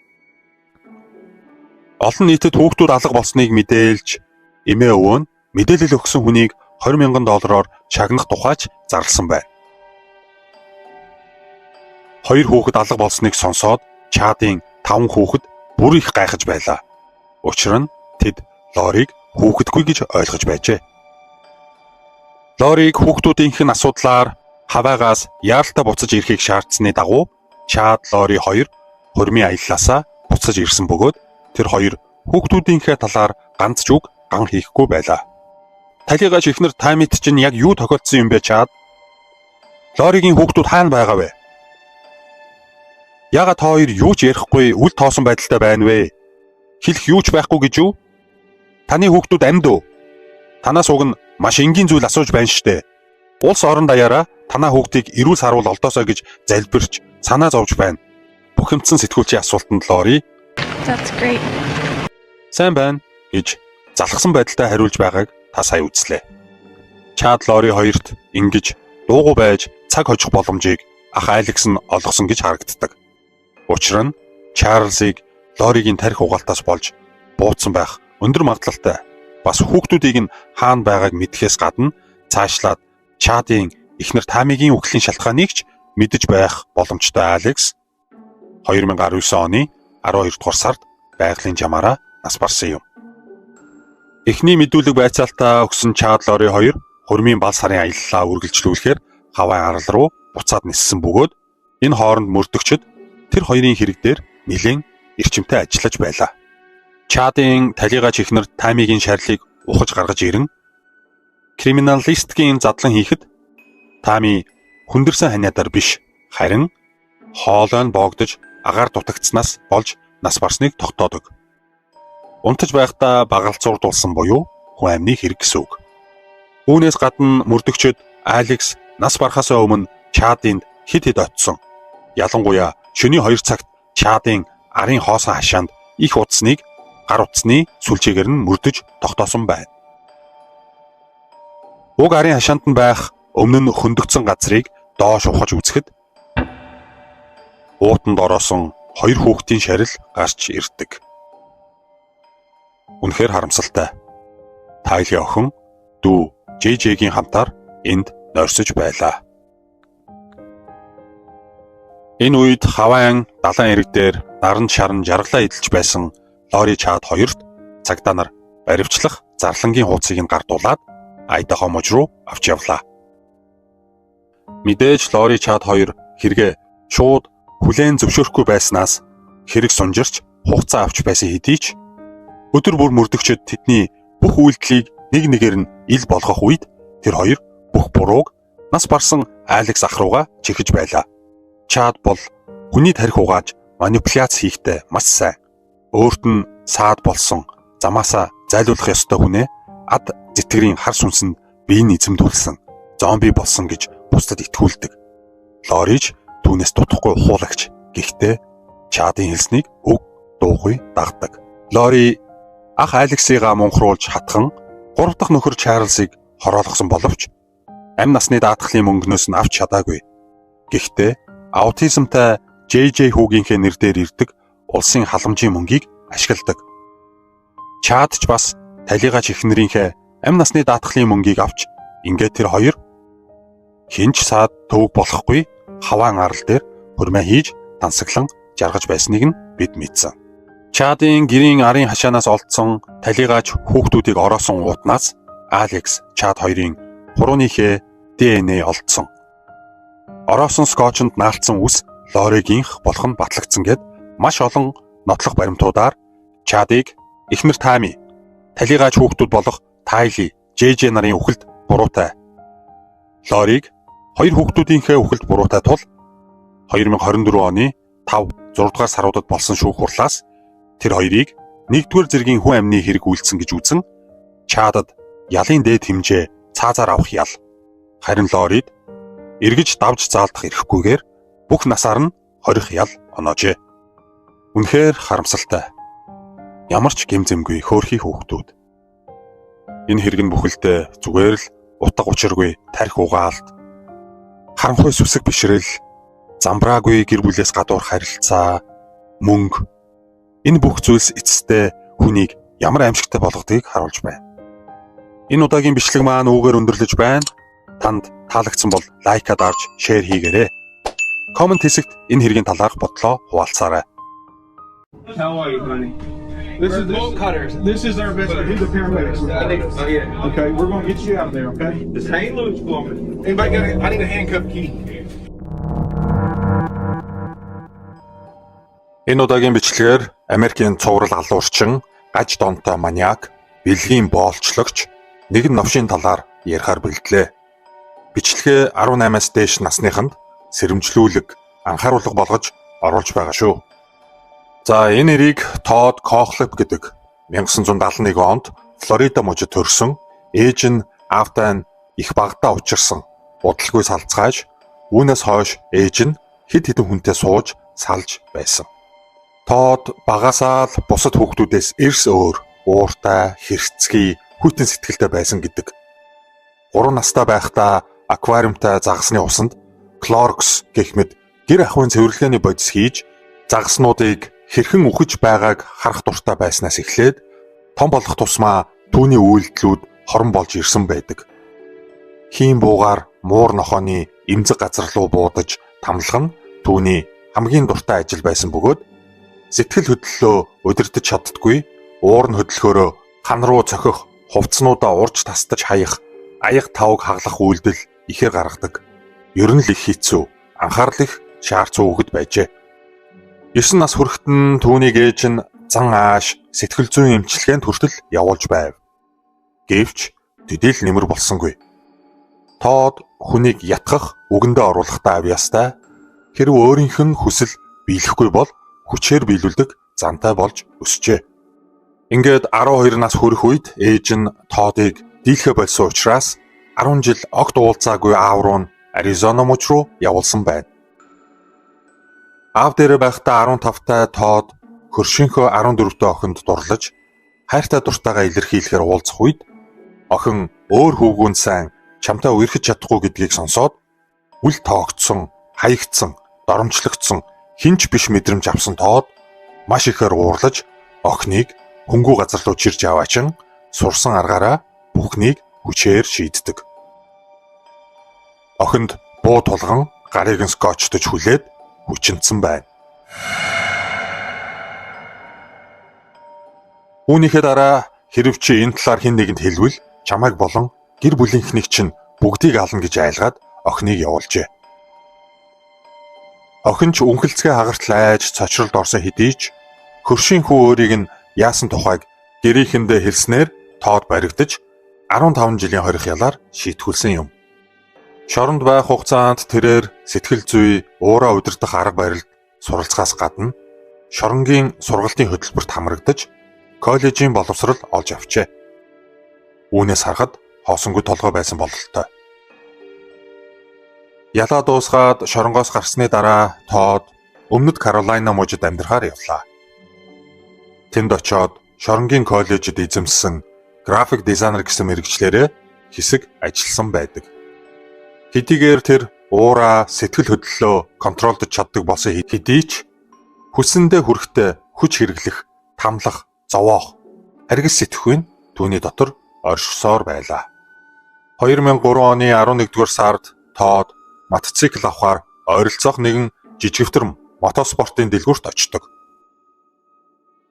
Олон нийтэд хүүхдүүд алга болсныг мэдээлж эмээ өвөө нь мэдээлэл өгсөн хүнийг $20,000 шагнах тухайч зарласан байна. Хоёр хүүхэд алга болсныг сонсоод Чадын 5 хүүхэд бүр их гайхаж байлаа. Учир нь тэд Лориг хүүхэдгүй гэж ойлгож байжээ. Лориг хүүхдүүдийнх нь асуудлаар Хавайгаас яаралтай буцаж ирэхийг шаардсаны дагуу Чад Лори 2 хурмын аяллаасаа буцаж ирсэн бөгөөд тэр хоёр хүүхдүүдийнхээ талаар ганц ч үг ган хийхгүй байлаа. Талигаач ихнэр та мэд чинь яг юу тохиолдсон юм бэ Чад? Лоригийн хүүхдүүд хаана байгаа вэ? Яагаад та хоёр юу ч ярихгүй үл тоосон байдалтай байна вэ? Хэлэх юу ч байхгүй гэж юу? Таны хүүхдүүд амьд үү? Танаас уг нь маш энгийн зүйл асууж байна штэ. Улс орон даяараа танаа хүүхдийг эрүүл сарвал олдоосоо гэж залбирч санаа зовж байна. Бухимдсан сэтгүүлчийн асуултанд Лори That's great. сайн байна гэж залхсан байдалтай хариулж байгааг та сая үзлээ. Чад Лори 2-т ингэж дуугүй байж цаг хожих боломжийг ах Алекс нь олгосон гэж харагддаг. Учир нь Чарльзыг Лоригийн тарих угаалтаас болж буудсан байх өндөр магадлалтай. Бас хүүхдүүдийг нь хаана байгааг мэдхээс гадна цаашлаад Чадын эхнэр Тамигийн үхлийн шалтгааныг ч мэдэж байх боломжтой Алекс 2019 оны 12 дугаар сард байгалийн жамаараа нас барсан юм. Эхний мэдүүлэг байцаалтаа өгсөн Чад Лори 2 хурмын бал сарын аяллаа үргэлжлүүлэхээр Хавайн арал руу буцаад ниссэн бөгөөд энэ хооронд мөрдөгчд тэр хоёрын хэрэг дээр нэлээд эрчимтэй ажиллаж байлаа. Чадын талигаач ихнэр Тамигийн шарилыг ухаж гаргаж ирэн криминалистикийн задлан хийхэд Тами хүндэрсэн ханиадаар биш харин хоолой нь боогдож агаар дутагдсанаас болж нас барсныг тогтоодог. Унтаж байхдаа багалцуурдулсан буюу хүн амны хэрэг гэсэн үг. Үүнээс гадна мөрдөгчд Алекс нас барахаас өмнө Чадынд хэд очсон. Ялангуяа шөнийн 2 цагт Чадын арын хоосон хашаанд их утасныг гар утасны сүлжээгээр нь мөрдөж тогтоосон байна. Уг арын хашаанд нь байх өмнө нь хөндөгдсөн газрыг доош ухаж үзэхэд уутанд ороосон 2 хүүхдийн шарил гарч ирдэг. Үнэхээр харамсалтай. Тайлгийн охин дүү JJ-гийн хамтаар энд нойрсож байлаа. Энэ үед Хавайн далайн эрэг дээр наран шаран жаргалаа эдэлж байсан Лори Чад 2-т цагдаа нар баривчлах зарлангийн хуудсыг нь гардуулаад Айдахо муж руу авч явлаа. Мэдээж Лори Чад 2 хэрэгэ шууд хүлээн зөвшөөрөхгүй байснаас хэрэг сунжирч хугацаа авч байсан хэдий ч өдөр бүр мөрдөгчд тэдний бүх үйлдэлийг нэг нэгээр нь ил болгох үед тэр хоёр бүх бурууг нас барсан Алекс ах руугаа чихэж байлаа. Чад бол хүний тарих угааж манипуляц хийхтэй маш сайн. Өөрт нь саад болсон замаасаа зайлуулах ёстой хүнээ ад зэтгэрийн хар сүнсэнд биеийг эзэмдүүлсэн зомби болсон гэж бусдад итгүүлдэг. Лориж түүнээс дутхгүй ухуулагч. Гэхдээ Чадын хэлснийг өг дуугүй дагдаг. Лори ах Алексигаа мунхруулж хатхан 3 дахь нөхөр Чарльзыг хороолгосон боловч амь насны даатгалын мөнгнөөс нь авч чадаагүй. Гэхдээ аутизмтай JJ хүүгийнхээ нэр дээр ирдэг улсын халамжийн мөнгийг ашигладаг. Чад ч бас талигач эхнэрийнхээ амь насны даатгалын мөнгийг авч ингээд тэр хоёр хинч саад төвөг болохгүй хаваан арал дээр хурмаа хийж тансаглан жаргаж байсныг нь бид мэдсэн. Чадын гэрийн арын хашаанаас олдсон талигач хүүхдүүдийг ороосон уутнаас Алекс Чад хоёрын хурууныхээ ДНА олдсон. Ороосон скотчнд наалтсан үс Лоригийнх болох нь батлагдсан гэд маш олон нотлох баримтуудаар Чадыг эхнэр Тами, талигач хүүхдүүд болох Тайли, JJ нарын үхэлд буруутай. Лориг хоёр хүүхдүүдийнхээ үхэлд буруутай тул 2024 оны 5-6 дугаар саруудад болсон шүүх хурлаас тэр хоёрыг 1-р зэргийн хүн амны хэрэг үйлдсэн гэж үзэн Чадад ялын дээд хэмжээ цаазаар авах ял. Харин Лорид эргэж давж заалдах эрхгүйгээр бүх насаар нь хорих ял оноожээ. Үнэхээр харамсалтай. Ямар ч гэмзэмгүй хөөрхий хүүхдүүд. Энэ хэрэг нь бүхэлдээ зүгээр л утга учиргүй тархи угаалт, харанхуй сүсэг бишрэл, замбраагүй гэр бүлээс гадуур харилцаа, мөнгө. Энэ бүх зүйлс эцэстээ хүнийг ямар аимшигтай болгодгийг харуулж байна. Энэ удаагийн бичлэг маань үүгээр өндөрлөж байна. Танд таалагдсан бол лайкад авч шеэр хийгээрэй. Коммент хэсэгт энэ хэргийн талаарх бодлоо хуваалцаарай. How are you, honey? This is bolt cutters. This is our best. He's a paramedic. Oh yeah. Okay, we're gonna get you out there. Okay. Just hang loose for me. Anybody got? I need a handcuff key. Энэ удаагийн бичлэгээр Америкийн цуврал алуурчин, гаж донтой маниак, бэлгийн боолчлогч нэгэн новшийн талаар ярихаар бэлдлээ. Бичлэгээ 18-аас дээш насныханд сэрэмжлүүлэг, анхааруулга болгож оруулж байгаа шүү. За энэ нэрийг Тод Кохлеп гэдэг 1971 онд Флорида мужид төрсөн, ээж нь аавтай нь их багтаа учирсан удалгүй салцгааж, үүнээс хойш ээж нь хэд хэдэн хүнтэй сууж салж байсан. Тод багасаа л бусад хүүхдүүдээс эрс өөр, ууртай, хэрцгий, хүйтэн сэтгэлтэй байсан гэдэг. 3 настай байхдаа аквариумтай загасны усанд Clorox гэх мэт гэр ахуйн цэвэрлэгээний бодис хийж загаснуудыг хэрхэн үхэж байгааг харах дуртай байснаас эхлээд том болох тусмаа түүний үйлдэлүүд хорон болж ирсэн байдаг. Хийм буугаар муур нохооны эмзэг газар руу буудаж тамлах нь түүний хамгийн дуртай ажил байсан бөгөөд сэтгэл хөдлөлөө удирдах чаддаггүй, уур нь хөдлөхөөрөө хан руу цохих, хувцснуудаа урж тасдаж хаях, аяг тавг хаглах үйлдэл ихээр гаргадаг. Ер нь л их хэцүү, анхаарал их шаарц үгэд байжээ. 9 нас хүрэхтэн түүнийг ээж нь зан ааш, сэтгэл зүйн эмчилгээнд хүртэл явуулж байв. Гэвч төдийл нэмэр болсонгүй. Тод хүнийг ятгах, үгэндээ оруулахдаа авьяастай, хэрв өөрийнх нь хүсэл биелэхгүй бол хүчээр биелүүлдэг зантай болж өсчээ. Ингээд 12 нас хүрэх үед ээж нь Тодыг дийлхэ болсон учраас 10 жил огт уулзаагүй аав руу Аризона муж руу явуулсан байна. Аав дээр байхдаа 15-тай Тод хөршийнхөө 14-тэй охинд дурлаж хайртай дуртайгаа илэрхийлэхээр уулзах үед охин өөр хүүгүүнд сайн чамтай үерхэж чадахгүй гэдгийг сонсоод үл тоогдсон, хаягдсан, доромжлогдсон, хинч биш мэдрэмж авсан Тод маш ихээр уурлаж охиныг хөнгүү газар руу чирж аваачин сурсан аргаараа бүхнийг хүчээр шийддэг. Охинд буу тулган гарыг нь скотчтож хүлээд хүчинцэн байна. Үүнийхээ дараа хэрв чи энэ талаар хэн нэгэнд хэлвэл чамайг болон гэр бүлийнхнийг чинь бүгдийг ална гэж айлгаад охиныг явуулжээ. Охин ч үнхэлцгээ хагартал айж цочролд орсон хэдий ч хөршийн хүү өөрийг нь яасан тухайг гэрийнхэндээ хэлснээр Тод баригдаж 15 жилийн хорих ялаар шийтгүүлсэн юм. Шоронд байх хугацаанд тэрээр сэтгэл зүй, уураа удирдах арга барилд суралцахаас гадна шоронгийн сургалтын хөтөлбөрт хамрагдаж коллежийн боловсрол олж авчээ. Үүнээс харахад хоосонгүй толгой байсан бололтой. Ялаа дуусгаад шоронгоос гарсны дараа Тод Өмнөд Каролайна мужид амьдрахаар явлаа. Тэнд очоод шоронгийн коллежид эзэмссэн график дизайнер гэсэн мэргэжлэрээ хэсэг ажилласан байдаг. Хэдийгээр тэр уураа сэтгэл хөдлөлөө контролдож чаддаг болсон хэдий ч хүссэндээ хүрэхдээ хүч хэрэглэх, тамлах, зовоох, харгас сэтгэхүйн түүний дотор оршсоор байлаа. 2003 оны 11-р сард Тод мотоцикл авахаар ойролцоох нэгэн жижигвтэр мотоспортын дэлгүүрт очдог.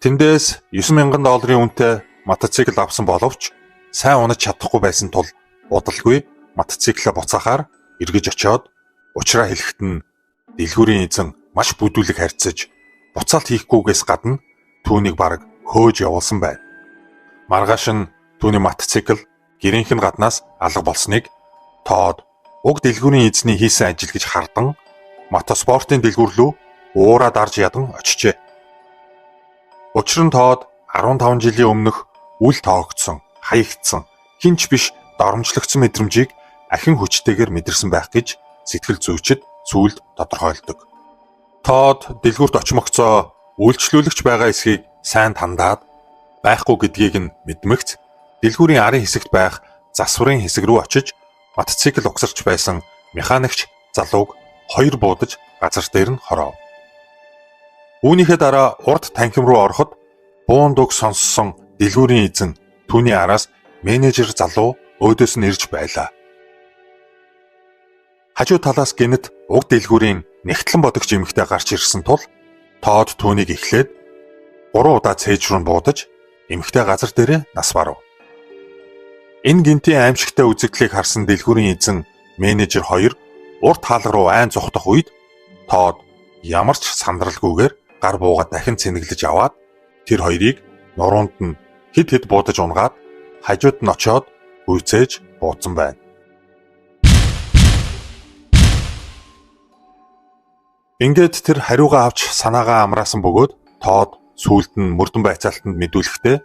Тэндээс $9,000 үнэтэй мотоцикл авсан боловч сайн унаж чадахгүй байсан тул удалгүй мотоциклээ буцаахаар эргэж очиод учраа хэлэхэд нь дэлгүүрийн эзэн маш бүдүүлэг харьцаж буцаалт хийхгүйгээс гадна түүнийг бараг хөөж явуулсан байна. Маргааш нь түүний мотоцикл гэрийнх нь гаднаас алга болсныг Тод уг дэлгүүрийн эзний хийсэн ажил гэж хардан мотоспортын дэлгүүр рүү уураа дарж ядан очижээ. Учир нь Тод 15 жилийн өмнөх үл тоогдсон, хаягдсан, хинч биш доромжлогдсон мэдрэмжийг ахин хүчтэйгээр мэдэрсэн байх гэж сэтгэл зүйчид сүүлд тодорхойлдог. Тод дэлгүүрт очмогцоо үйлчлүүлэгч байгаа эсхийг сайн тандаад байхгүй гэдгийг нь мэдмэгц дэлгүүрийн арын хэсэгт байх засварын хэсэг рүү очиж мотоцикл угсарч байсан механикч залууг 2 буудаж газар дээр нь хороов. Үүнийхээ дараа урд танхим руу ороход буунд уг сонссон дэлгүүрийн эзэн түүний араас менежер залуу өөдөөс нь ирж байлаа. Хажуу талаас гинэт уг дэлгүүрийн нэгтлэн бодогч эмэгтэй гарч ирсэн тул Тод түүнийг эхлээд 3 удаа цээж рүү буудаж эмэгтэй газар дээрээ нас барав. Энэ гинтийн аимшигтай үзэгдлийг харсан дэлгүүрийн эзэн менежер 2 урт хаалга руу айн зогтох үед Тод ямар ч сандралгүйгээр гар буугаад дахин цэнэглэж аваад тэр хоёрыг нуруунд нь хэд буудаж унгаад хажууд нь очиод гүйцээж буудсан байна. Ингээд тэр хариугаа авч санаагаа амраасан бөгөөд Тод сүүлд нь мөрдөн байцаалтанд мэдүүлэхдээ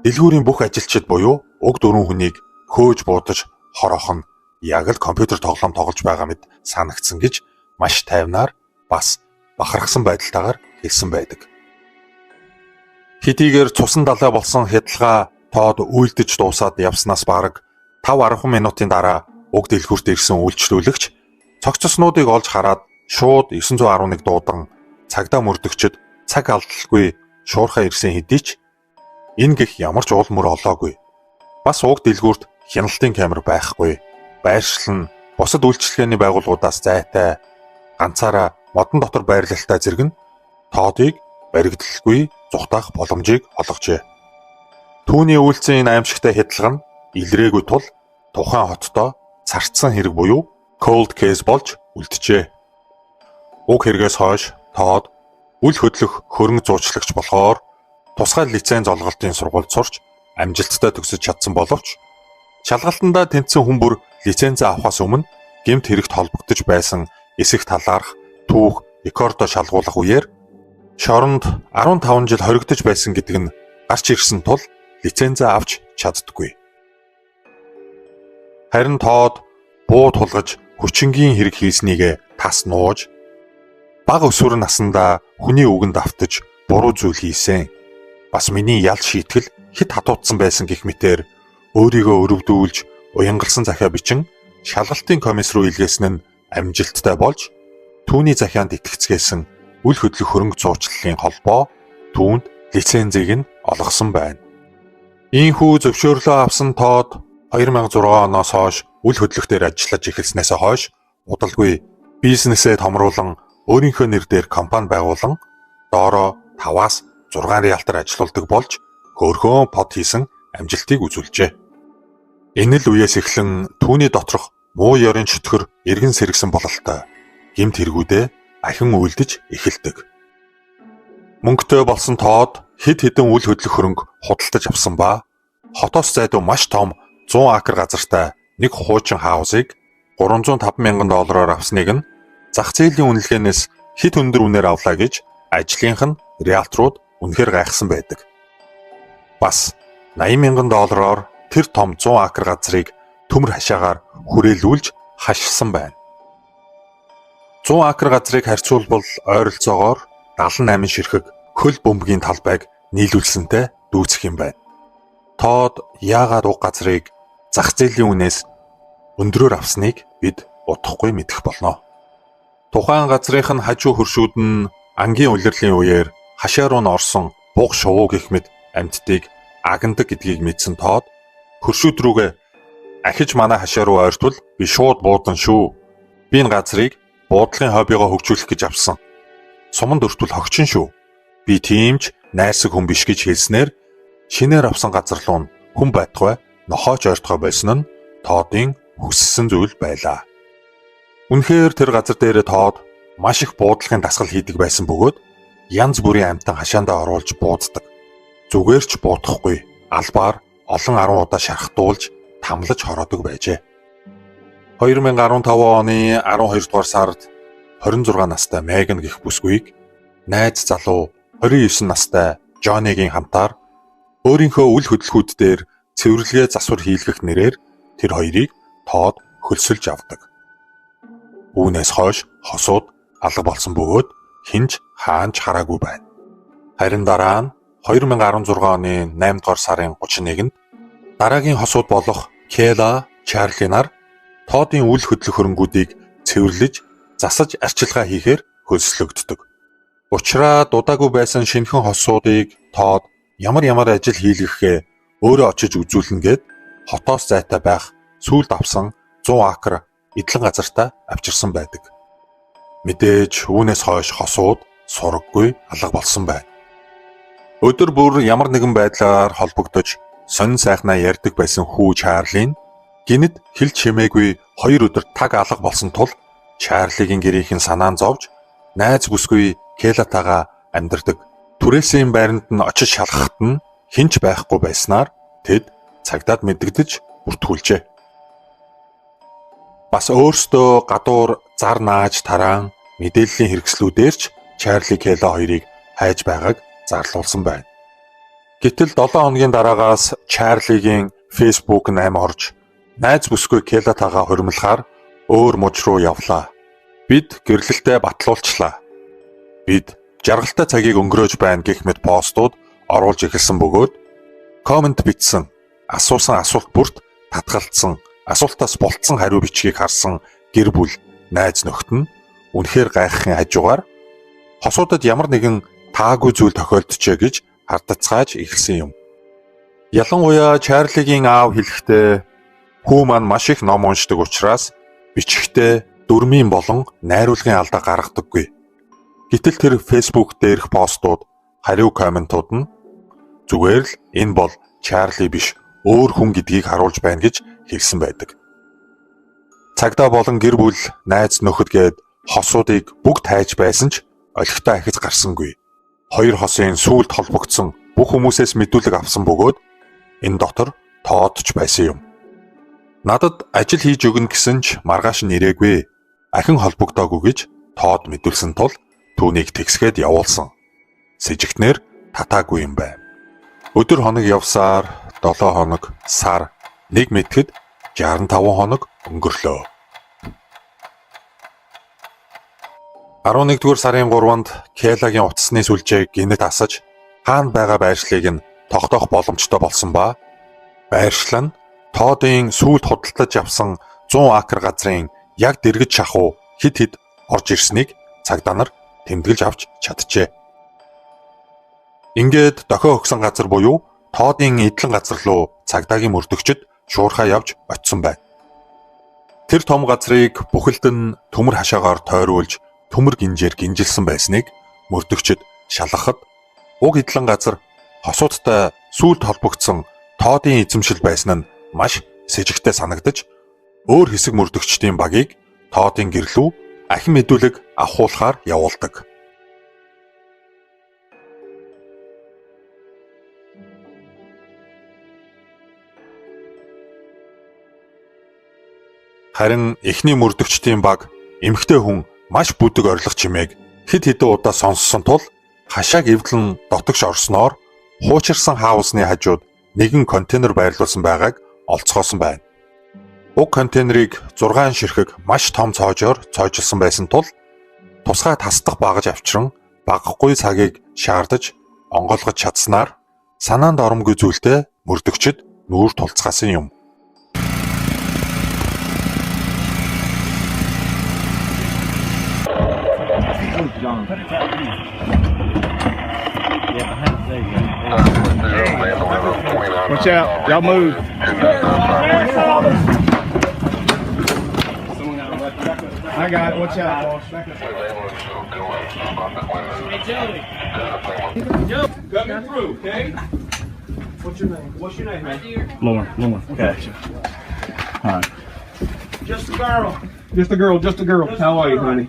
дэлгүүрийн бүх ажилчид буюу уг 4 хүнийг хөөж буудаж хороох нь яг л компьютер тоглоом тоглож байгаа мэт санагдсан гэж маш тайвнаар бас бахархсан байдалтайгаар хэлсэн байдаг. Хэдийгээр цусан далай болсон хядалгаа Тод үйлдэж дуусаад явснаас бараг 5-10 минутын дараа уг дэлгүүрт ирсэн үйлчлүүлэгч цогцоснуудыг олж хараад шууд 911 дуудан цагдаа мөрдөгчд цаг алдалгүй шуурхаа ирсэн хэдий ч энэ гэх ямар ч уул мөр олоогүй. Бас уг дэлгүүрт хяналтын камер байхгүй. Байршил нь бусад үйлчлэгээний байгууллагуудаас зайтай ганцаараа модон дотор байрлалтай зэрэг нь Тодыг баригдалгүй зүхтаах боломжийг олгожээ. Түүний үйлцэн энэ аимшигтай хядлага нь илрээгүй тул тухайн хотдоо царцсан хэрэг буюу cold case болж үлджээ. Уг хэрэгээс хойш Тод үл хөдлөх хөрөнгө зуучлагч болохоор тусгай лиценз олголтын сургуульд сурч амжилттай төгсөж чадсан боловч шалгалтандаа тэнцсэн хүн бүр лиценз авахаас өмнө гэмт хэрэгт холбогдож байсан эсэх талаарх түүх рекордо шалгуулах үеэр шоронд 15 жил хоригдож байсан гэдэг нь гарч ирсэн тул лиценз авч чаддаггүй. Харин Тод буу тулгаж хүчингийн хэрэг хийснийг тас нууж бага өсвөр насндаа хүний үгэнд автаж буруу зүйл хийсэн. Бас миний ял шийтгэл хэд хатуудсан байсан гэх мэтээр өөрийгөө өрөвдүүлж уянгалсан захиа бичин шалгалтын комисс руу илгээсэн нь амжилттай болж түүний захианд итгэцгээсэн үл хөдлөх хөрөнгө зуучлалын холбоо түүнд лицензийг нь олгосон байна. Ийхүү зөвшөөрлөө авсан Тод 2006 оноос хойш үл хөдлөх дээр ажиллаж эхэлснээс хойш удалгүй бизнесээ томруулан өөрийнхөө нэр дээр компани байгуулан доороо 5-аас 6 реалтор ажилуулдаг болж хөөрхөн под хийсэн амжилтыг үзүүлжээ. Энэ л үеэс эхлэн түүний доторх муу ёрын чөтгөр эргэн сэргсэн бололтой гэмт хэрэгүүдээ ахин үйлдэж эхэлдэг. Мөнгөтэй болсон Тод хэд хэдэн үл хөдлөх хөрөнгө худалдаж авсан ба хотоос зайдуу маш том 100 акр газартай нэг хуучин хаусыг $305,000 авсныг нь зах зээлийн үнэлгээнээс хэд өндөр үнээр авлаа гэж ажлынх нь риалторууд үнэхээр гайхсан байдаг. Бас $80,000 тэр том 100 акр газрыг төмөр хашаагаар хүрээлүүлж хашсан байна. 100 акр газрыг харьцуулбал ойролцоогоор 78 ширхэг хөл бөмбөгийн талбайг нийлүүлсэнтэй дүүцэх юм байна. Тод яагаад уг газрыг зах зээлийн үнээс өндрөөр авсныг бид удахгүй мэдэх болно. Тухайн газрынх нь хажуу хөршүүд нь ангийн улирлын үеэр хашаа руу нь орсон буг шувуу гэх мэт амьтдыг агнадаг гэдгийг мэдсэн Тод хөршүүд рүүгээ ахиж манай хашаа руу ойртвол би шууд буудан шүү. Би энэ газрыг буудлагын хоббигоо хөгжүүлэх гэж авсан. Суманд өртвөл хогчин шүү. Би тиймч найрсаг хүн биш гэж хэлснээр шинээр авсан газар руу хүн байтугай нохооч ойртгоо байсан нь Тодын хүссэн зүйл байлаа. Үнэхээр тэр газар дээр Тод маш их буудлагын дасгал хийдэг байсан бөгөөд янз бүрийн амьтан хашаандаа оруулж бууддаг. Зүгээр ч буудахгүй албаар олон 10 удаа шархтуулж тамлаж хороодог байжээ. 2015 оны 12 дугаар сард 26 настай Меган гэх бүсгүйг найз залуу 29 настай Джонигийн хамтаар өөрийнхөө үл хөдлөхүүд дээр цэвэрлэгээ засвар хийлгэх нэрээр тэр хоёрыг Тод хөлсөлж авдаг. Үүнээс хойш хосууд алга болсон бөгөөд хинж хаанч хараагүй байна. Харин дараа нь 2016 оны 8 дугаар сарын 31-нд дараагийн хосууд болох Кейла, Чарли нар Тодын үл хөдлөх хөрөнгүүдийг цэвэрлэж, засаж арчилгаа хийхээр хөлслөгддөг. Учраа дудаагүй байсан шинэхэн хосуудыг Тод ямар ажил хийлгэхээ өөрөө очиж үзүүлнэ гэд хотоос зайтай байх сүүлд авсан 100 акр эдлэн газартаа авчирсан байдаг. Мэдээж үүнээс хойш хосууд сураггүй алга болсон байна. Өдөр бүр ямар нэгэн байдлаар холбогдож сонин сайхнаа ярьдаг байсан хүү Чарлин гинэд хэл чимээгүй 2 өдөр таг алга болсон тул Чарлигийн гэрийнхэн санаан зовж найз бүсгүй Келатагаа амьдардаг түрээсийн байранд нь очиж шалгахад нь хинч байхгүй байснаар тэд цагдаад мэдэгдэж бүртгүүлжээ. Бас өөрсдөө гадуур зар нааж тараан мэдээллийн хэрэгслүүдээр ч Чарли Кела хоёрыг хайж байгааг зарлуулсан байна. Гэтэл 7 хоногийн дараагаас Чарлигийн Facebook нэм орж найз бүсгүй Келатагаа хуримлахаар өөр муж руу явлаа. Бид гэрлэлтэд батлуулчлаа. Бид жаргалтай цагийг өнгөрөөж байна гэх мэт постууд оруулж эхэлсэн бөгөөд комент бичсэн, асуусан асуулт бүрт татгалцсан, асуултаас болцсон хариу бичгийг харсан гэр бүл найз нөхд нь үнэхээр гайхахын хажуугаар хосуудад ямар нэгэн таагүй зүйл тохиолджээ гэж хардацгааж эхэлсэн юм. Ялангуяа Чарлигийн аав хэлэхдээ хүү маань маш их ном уншдаг учраас бичихтэй дөрмийн болон найруулгын алдаа гаргадаггүй. Гэтэл тэр Facebook дээрх постууд, хариу комментууд нь зүгээр л энэ бол Чарли биш өөр хүн гэдгийг харуулж байна гэж хэлсэн байдаг. Цагдаа болон гэр бүл найз нөхөд гээд хосуудыг бүгд хайж байсан ч олигтой ахиж гарсангүй. Хоёр хосын сүулт холбогдсон бүх хүмүүсээс мэдүүлэг авсан бөгөөд энэ дотор Тодч байсан юм. Надад ажил хийж өгнө гэсэн ч маргааш нь ирээгүй. Ахин холбогдоогүй гэж Тод мэдүүлсэн тул түүнийг тэгсгээд явуулсан. Сэжигтнэр татаагүй юм байна. Өдөр хоног явсаар 7 хоног, сар, нэг мэтгэд 65 хоног өнгөрлөө. 11-р сарын 3-нд Келагийн утасны сүлжээг гинэт асаж хаана байгаа байршлыг нь тогтоох боломжтой болсон ба байршлал нь Тодын сүүлд худалдаж авсан 100 акр газрын яг дэргэд шахуу хид орж ирснийг цагдаа нар тэмдэглэж авч чаджээ. Ингээд дохио өгсөн газар буюу Тодын эдлэн газар руу цагдаагийн мөрдөгчд шуурхаа явж очисон байна. Тэр том газрыг бүхэлд нь төмөр хашаагаар тойруулж төмөр гинжээр гинжилсэн байсныг мөрдөгчд шалгахад уг эдлэн газар хосуудтай сүүлд холбогдсон Тодын эзэмшил байсан нь маш сэжигтэй санагдаж өөр хэсэг мөрдөгчдийн багийг Тодын гэрлүү ахин мэдүүлэг авахуулахаар явуулдаг. Харин эхний мөрдөгчдийн баг эмэгтэй хүн маш бүдэг орилго чимээг хэд хэдэн удаа сонссон тул хашааг эвдлэн дотогш орсноор хуучирсан хаусны хажууд нэгэн контейнер байрлуулсан байгааг олцгоосон байна. Уг контейнерыг 6 ширхэг маш том цоожоор цоожилсан байсан тул тусгай тасдах багаж авчран багахгүй цагийг шаардаж онгойлгож чадсанаар санаанд оромгүй зүйлтэй мөрдөгчд нүүр тулцгаасан юм. sleep, John. Watch out. Y'all move. I got it. Watch out, boss. Back up. Joe, coming through, okay? What's your name? What's your name, man? Lauren. Okay. All right. Just a girl. Just a girl. How are you, honey?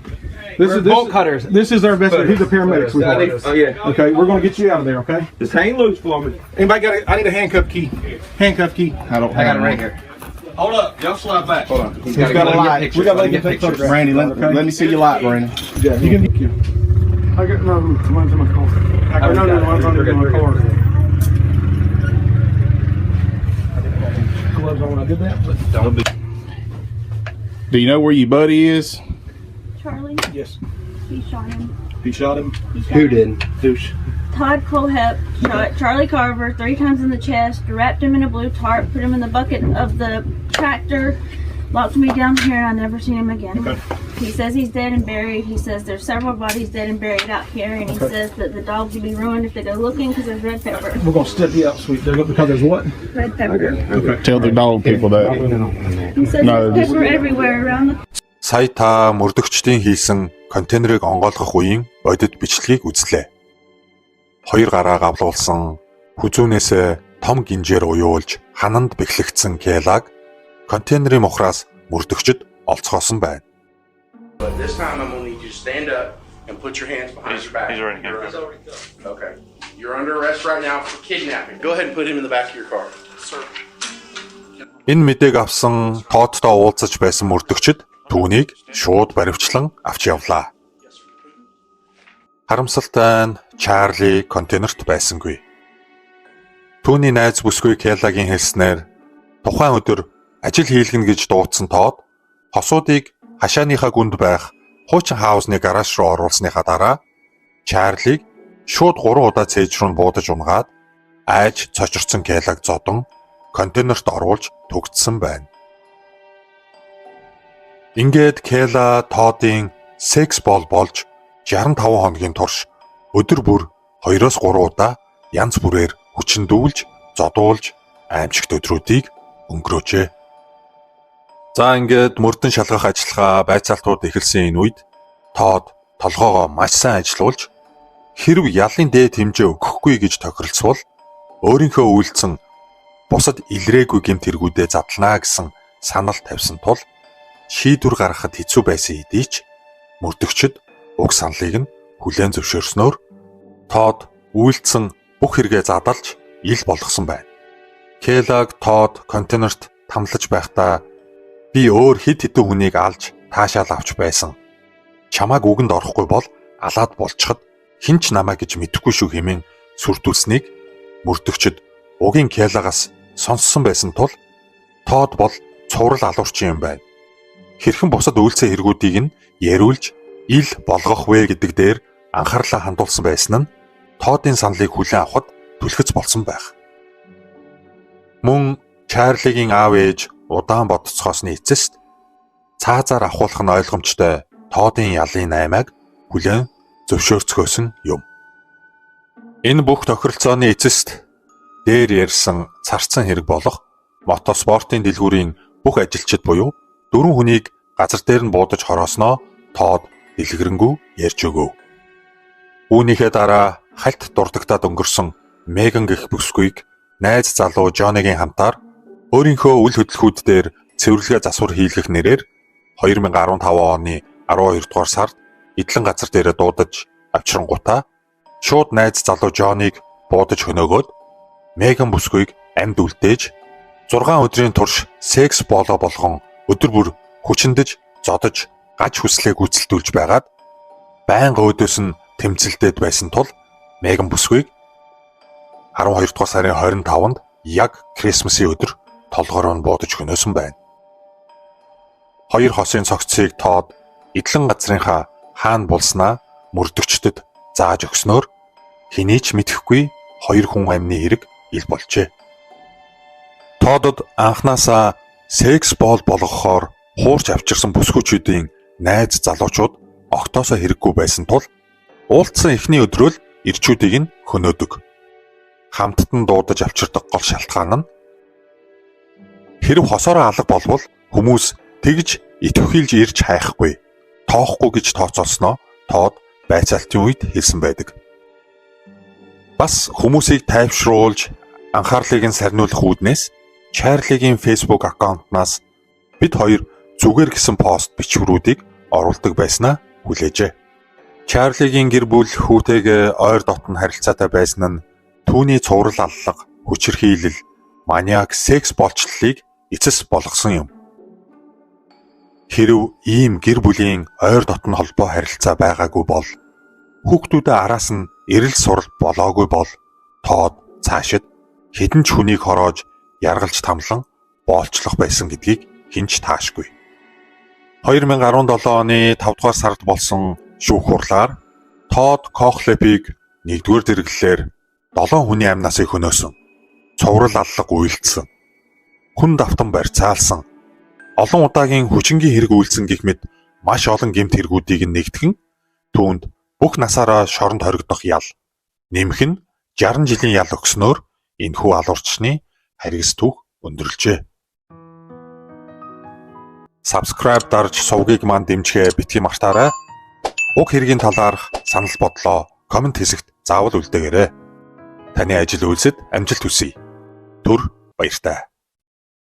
This is bolt cutters. This is our best. He's a paramedic, sweetheart. Oh yeah. Okay, we're gonna get you out of there. Okay. Just hang loose for me. Anybody got? I need a handcuff key. Handcuff key. I got it right here. Hold up. Y'all slide back. Hold on. He's got a light. We gotta let him take photographs. Randy, let me see your light, Randy. Yeah, you can. I got no. Mine's in my car. I got no. Mine's under my car. Gloves on when I did that. Do you know where your buddy is? Charlie, Yes. he shot him. He shot him. Who did? Douche. Todd Colehep shot Charlie Carver 3 times in the chest, wrapped him in a blue tarp, put him in the bucket of the tractor, locked me down here, and I never seen him again. Okay. He says he's dead and buried. He says there's several bodies dead and buried out here, and he says that the dogs will be ruined if they go looking because there's red pepper. We're gonna step you up, sweet. Because there's what? Red pepper. Okay. Tell the dog people that. He says No, there's pepper everywhere around the Сая та мөрдөгчдийн хийсэн контейнерыг онгойлгох үеийн бодит бичлэгийг үзлээ. 2 гараа гавлуулсан хүзүүнээс том гинжээр уюулж хананд бэхлэгдсэн Келаг контейнерийн мухраас мөрдөгчд олцгоосон байна. But this time I'm gonna need you to stand up and put your hands behind your back. He's already here. Okay. You're under arrest right now for kidnapping. Go ahead and put him in the back of your car. Sir. Энэ мэдээг авсан Тоодтой уулзаж байсан мөрдөгчд түүнийг шууд баривчлан авч явлаа. Харамсалтай нь Чарли контейнерт байсангүй. Түүний найз бүсгүй Келагийн хэлснээр тухайн өдөр ажил хийлгэнэ гэж дуудсан Тод хосуудыг хашааныхаа гүнд байх хуучин хаусны гараж руу оруулсныхаа дараа Чарлиг шууд 3 удаа цээж рүү буудаж унгаад айж цочирсан Келаг зодон контейнерт оруулж төгссөн байна. Ингээд Кела Тодын секс бол болж 65 хоногийн турш өдөр бүр 2-3 удаа янз бүрээр хүчндүүлж, зодуулж, аимшигт өдрүүдийг өнгөрөөжээ. За ингээд мөрдөн шалгах ажиллагаа байцаалтууд эхэлсэн энэ үед Тод толгоогоо маш сайн ажилуулж хэрв ялын дээд хэмжээ өгөхгүй гэж тохиролцвол өөрийнхөө үйлцэн бусад илрээгүй гэмт хэрэгүүдэд задлана гэсэн санал тавьсан тул шийдвэр гаргахад хэцүү байсан хэдий ч мөрдөгчд уг саналыг нь хүлээн зөвшөөрснөөр Тод үйлцэн бүх хэрэгээ задалж ил болгосон байна. Келаг Тод контейнерт тамлаж байхдаа би өөр хэд хэдэн хүнийг алж таашаал авч байсан. Чамааг үгэнд орохгүй бол алаад болчиход хинч намаа гэж мэдэхгүй шүү хэмээн сүрдүүлснийг мөрдөгчд угийн Келагаас сонссон байсан тул Тод бол цуврал алуурчин юм байна. Хэрхэн бусад үйлцээ хэрэгүүдийг нь яриулж ил болгох вэ гэдэг дээр анхаарлаа хандуулсан байсан нь Тодын саналыг хүлээн авахд түлхэц болсон байх. Мөн Чарлигийн аав ээж удаан бодцохоосны эцэст цаазаар авахулах нь ойлгомжтой Тодын ялын 8-аг хүлээн зөвшөөрцгөөсөн юм. Энэ бүх тохиролцооны эцэст дээр ярьсан царцсан хэрэг болох мотоспортын дэлгүүрийн бүх ажилчид буюу 4 хүнийг газар дээр нь буудаж хороосноо Тод дэлгэрэнгүй ярьж өгөв. Үүнийхээ дараа хальт дурдагтаад өнгөрсөн Меган гэх бүсгүйг найз залуу Джонигийн хамтаар өөрийнхөө үл хөдлөхүүд дээр цэвэрлэгээ засвар хийлгэх нэрээр 2015 оны 12 дугаар сард эдлэн газар дээр дуудаж авчрангуудаа шууд найз залуу Джониг буудаж хөнөөгөөд Меган бүсгүйг амьд үлдээж 6 өдрийн турш секс болоо болгон өдөр бүр хүчиндэж, зодож, гаж хүслээ гүйцэлдүүлж байгаад байнга өөдөөс нь тэмцэлдээд байсан тул Меган бүсгүйг 12 дугаар сарын 25-нд яг Крисмсийн өдөр толгороо нь буудаж хөнөөсөн байна. 2 хосын цогцыг Тод эдлэн газрынхаа хаан булснаа мөрдөгчдөд зааж өгснөөр хэний ч мэдэхгүй 2 хүн амны хэрэг ил болжээ. Тодод анханасаа секс бол болгохоор хуурч авчирсан бүсгүйчүүдийн найз залуучууд огтоосоо хэрэггүй байсан тул уулзсан эхний өдрөө л ирчүүдийг нь хөнөөдөг. Хамтд нь дуудаж авчирдаг гол шалтгаан нь хэрв хосоороо алга болвол хүмүүс тэгж итвхийлж ирж хайхгүй, тоохгүй гэж тооцоолсноо Тод байцаалтын үед хэлсэн байдаг. Бас хүмүүсийг тайвшруулж анхаарлыг нь сарниулах үүднээс Чарлигийн Facebook аккаунтнаас бид хоёр зүгээр гэсэн пост бичвэрүүдийг оруулдаг байснаа хүлээжээ. Чарлигийн гэр бүл хүүтэйгээ ойр дотн харилцаатай байсан нь түүний цуврал аллага, хүчирхийлэл, маниак, секс болчлолыг эцэс болгосон юм. Хэрв ийм гэр бүлийн ойр дотн холбоо харилцаа байгаагүй бол хүүхдүүдээ араас нь эрэл сурал болоогүй бол Тод цаашид хэдэн ч хүнийг хороож яргалж тамлан боолчлох байсан гэдгийг хинч таашгүй. 2017 оны 5 дугаар сард болсон шүүх хурлаар Тод Кохлепийг 1-р зэрэглэлээр 7 хүний амнасыг хөнөөсөн, цуврал аллага үйлдсэн, хүн давтан барьцаалсан, олон удаагийн хүчингийн хэрэг үйлдсэн гэх мэт маш олон гэмт хэрэгүүдийг нэгтгэн түүнд бүх насаараа шоронд хоригдох ял, нэмэх нь 60 жилийн ял өгснөөр энэхүү алуурчны харгас түүх өндөрлжээ. Subscribe дарж сувгийг маань дэмжихээ битгий мартаарай. Уг хэргийн талаарх санал бодлоо комент хэсэгт заавал үлдээгээрэй. Таны ажил үйлсэд амжилт хүсье. Түр баяртай.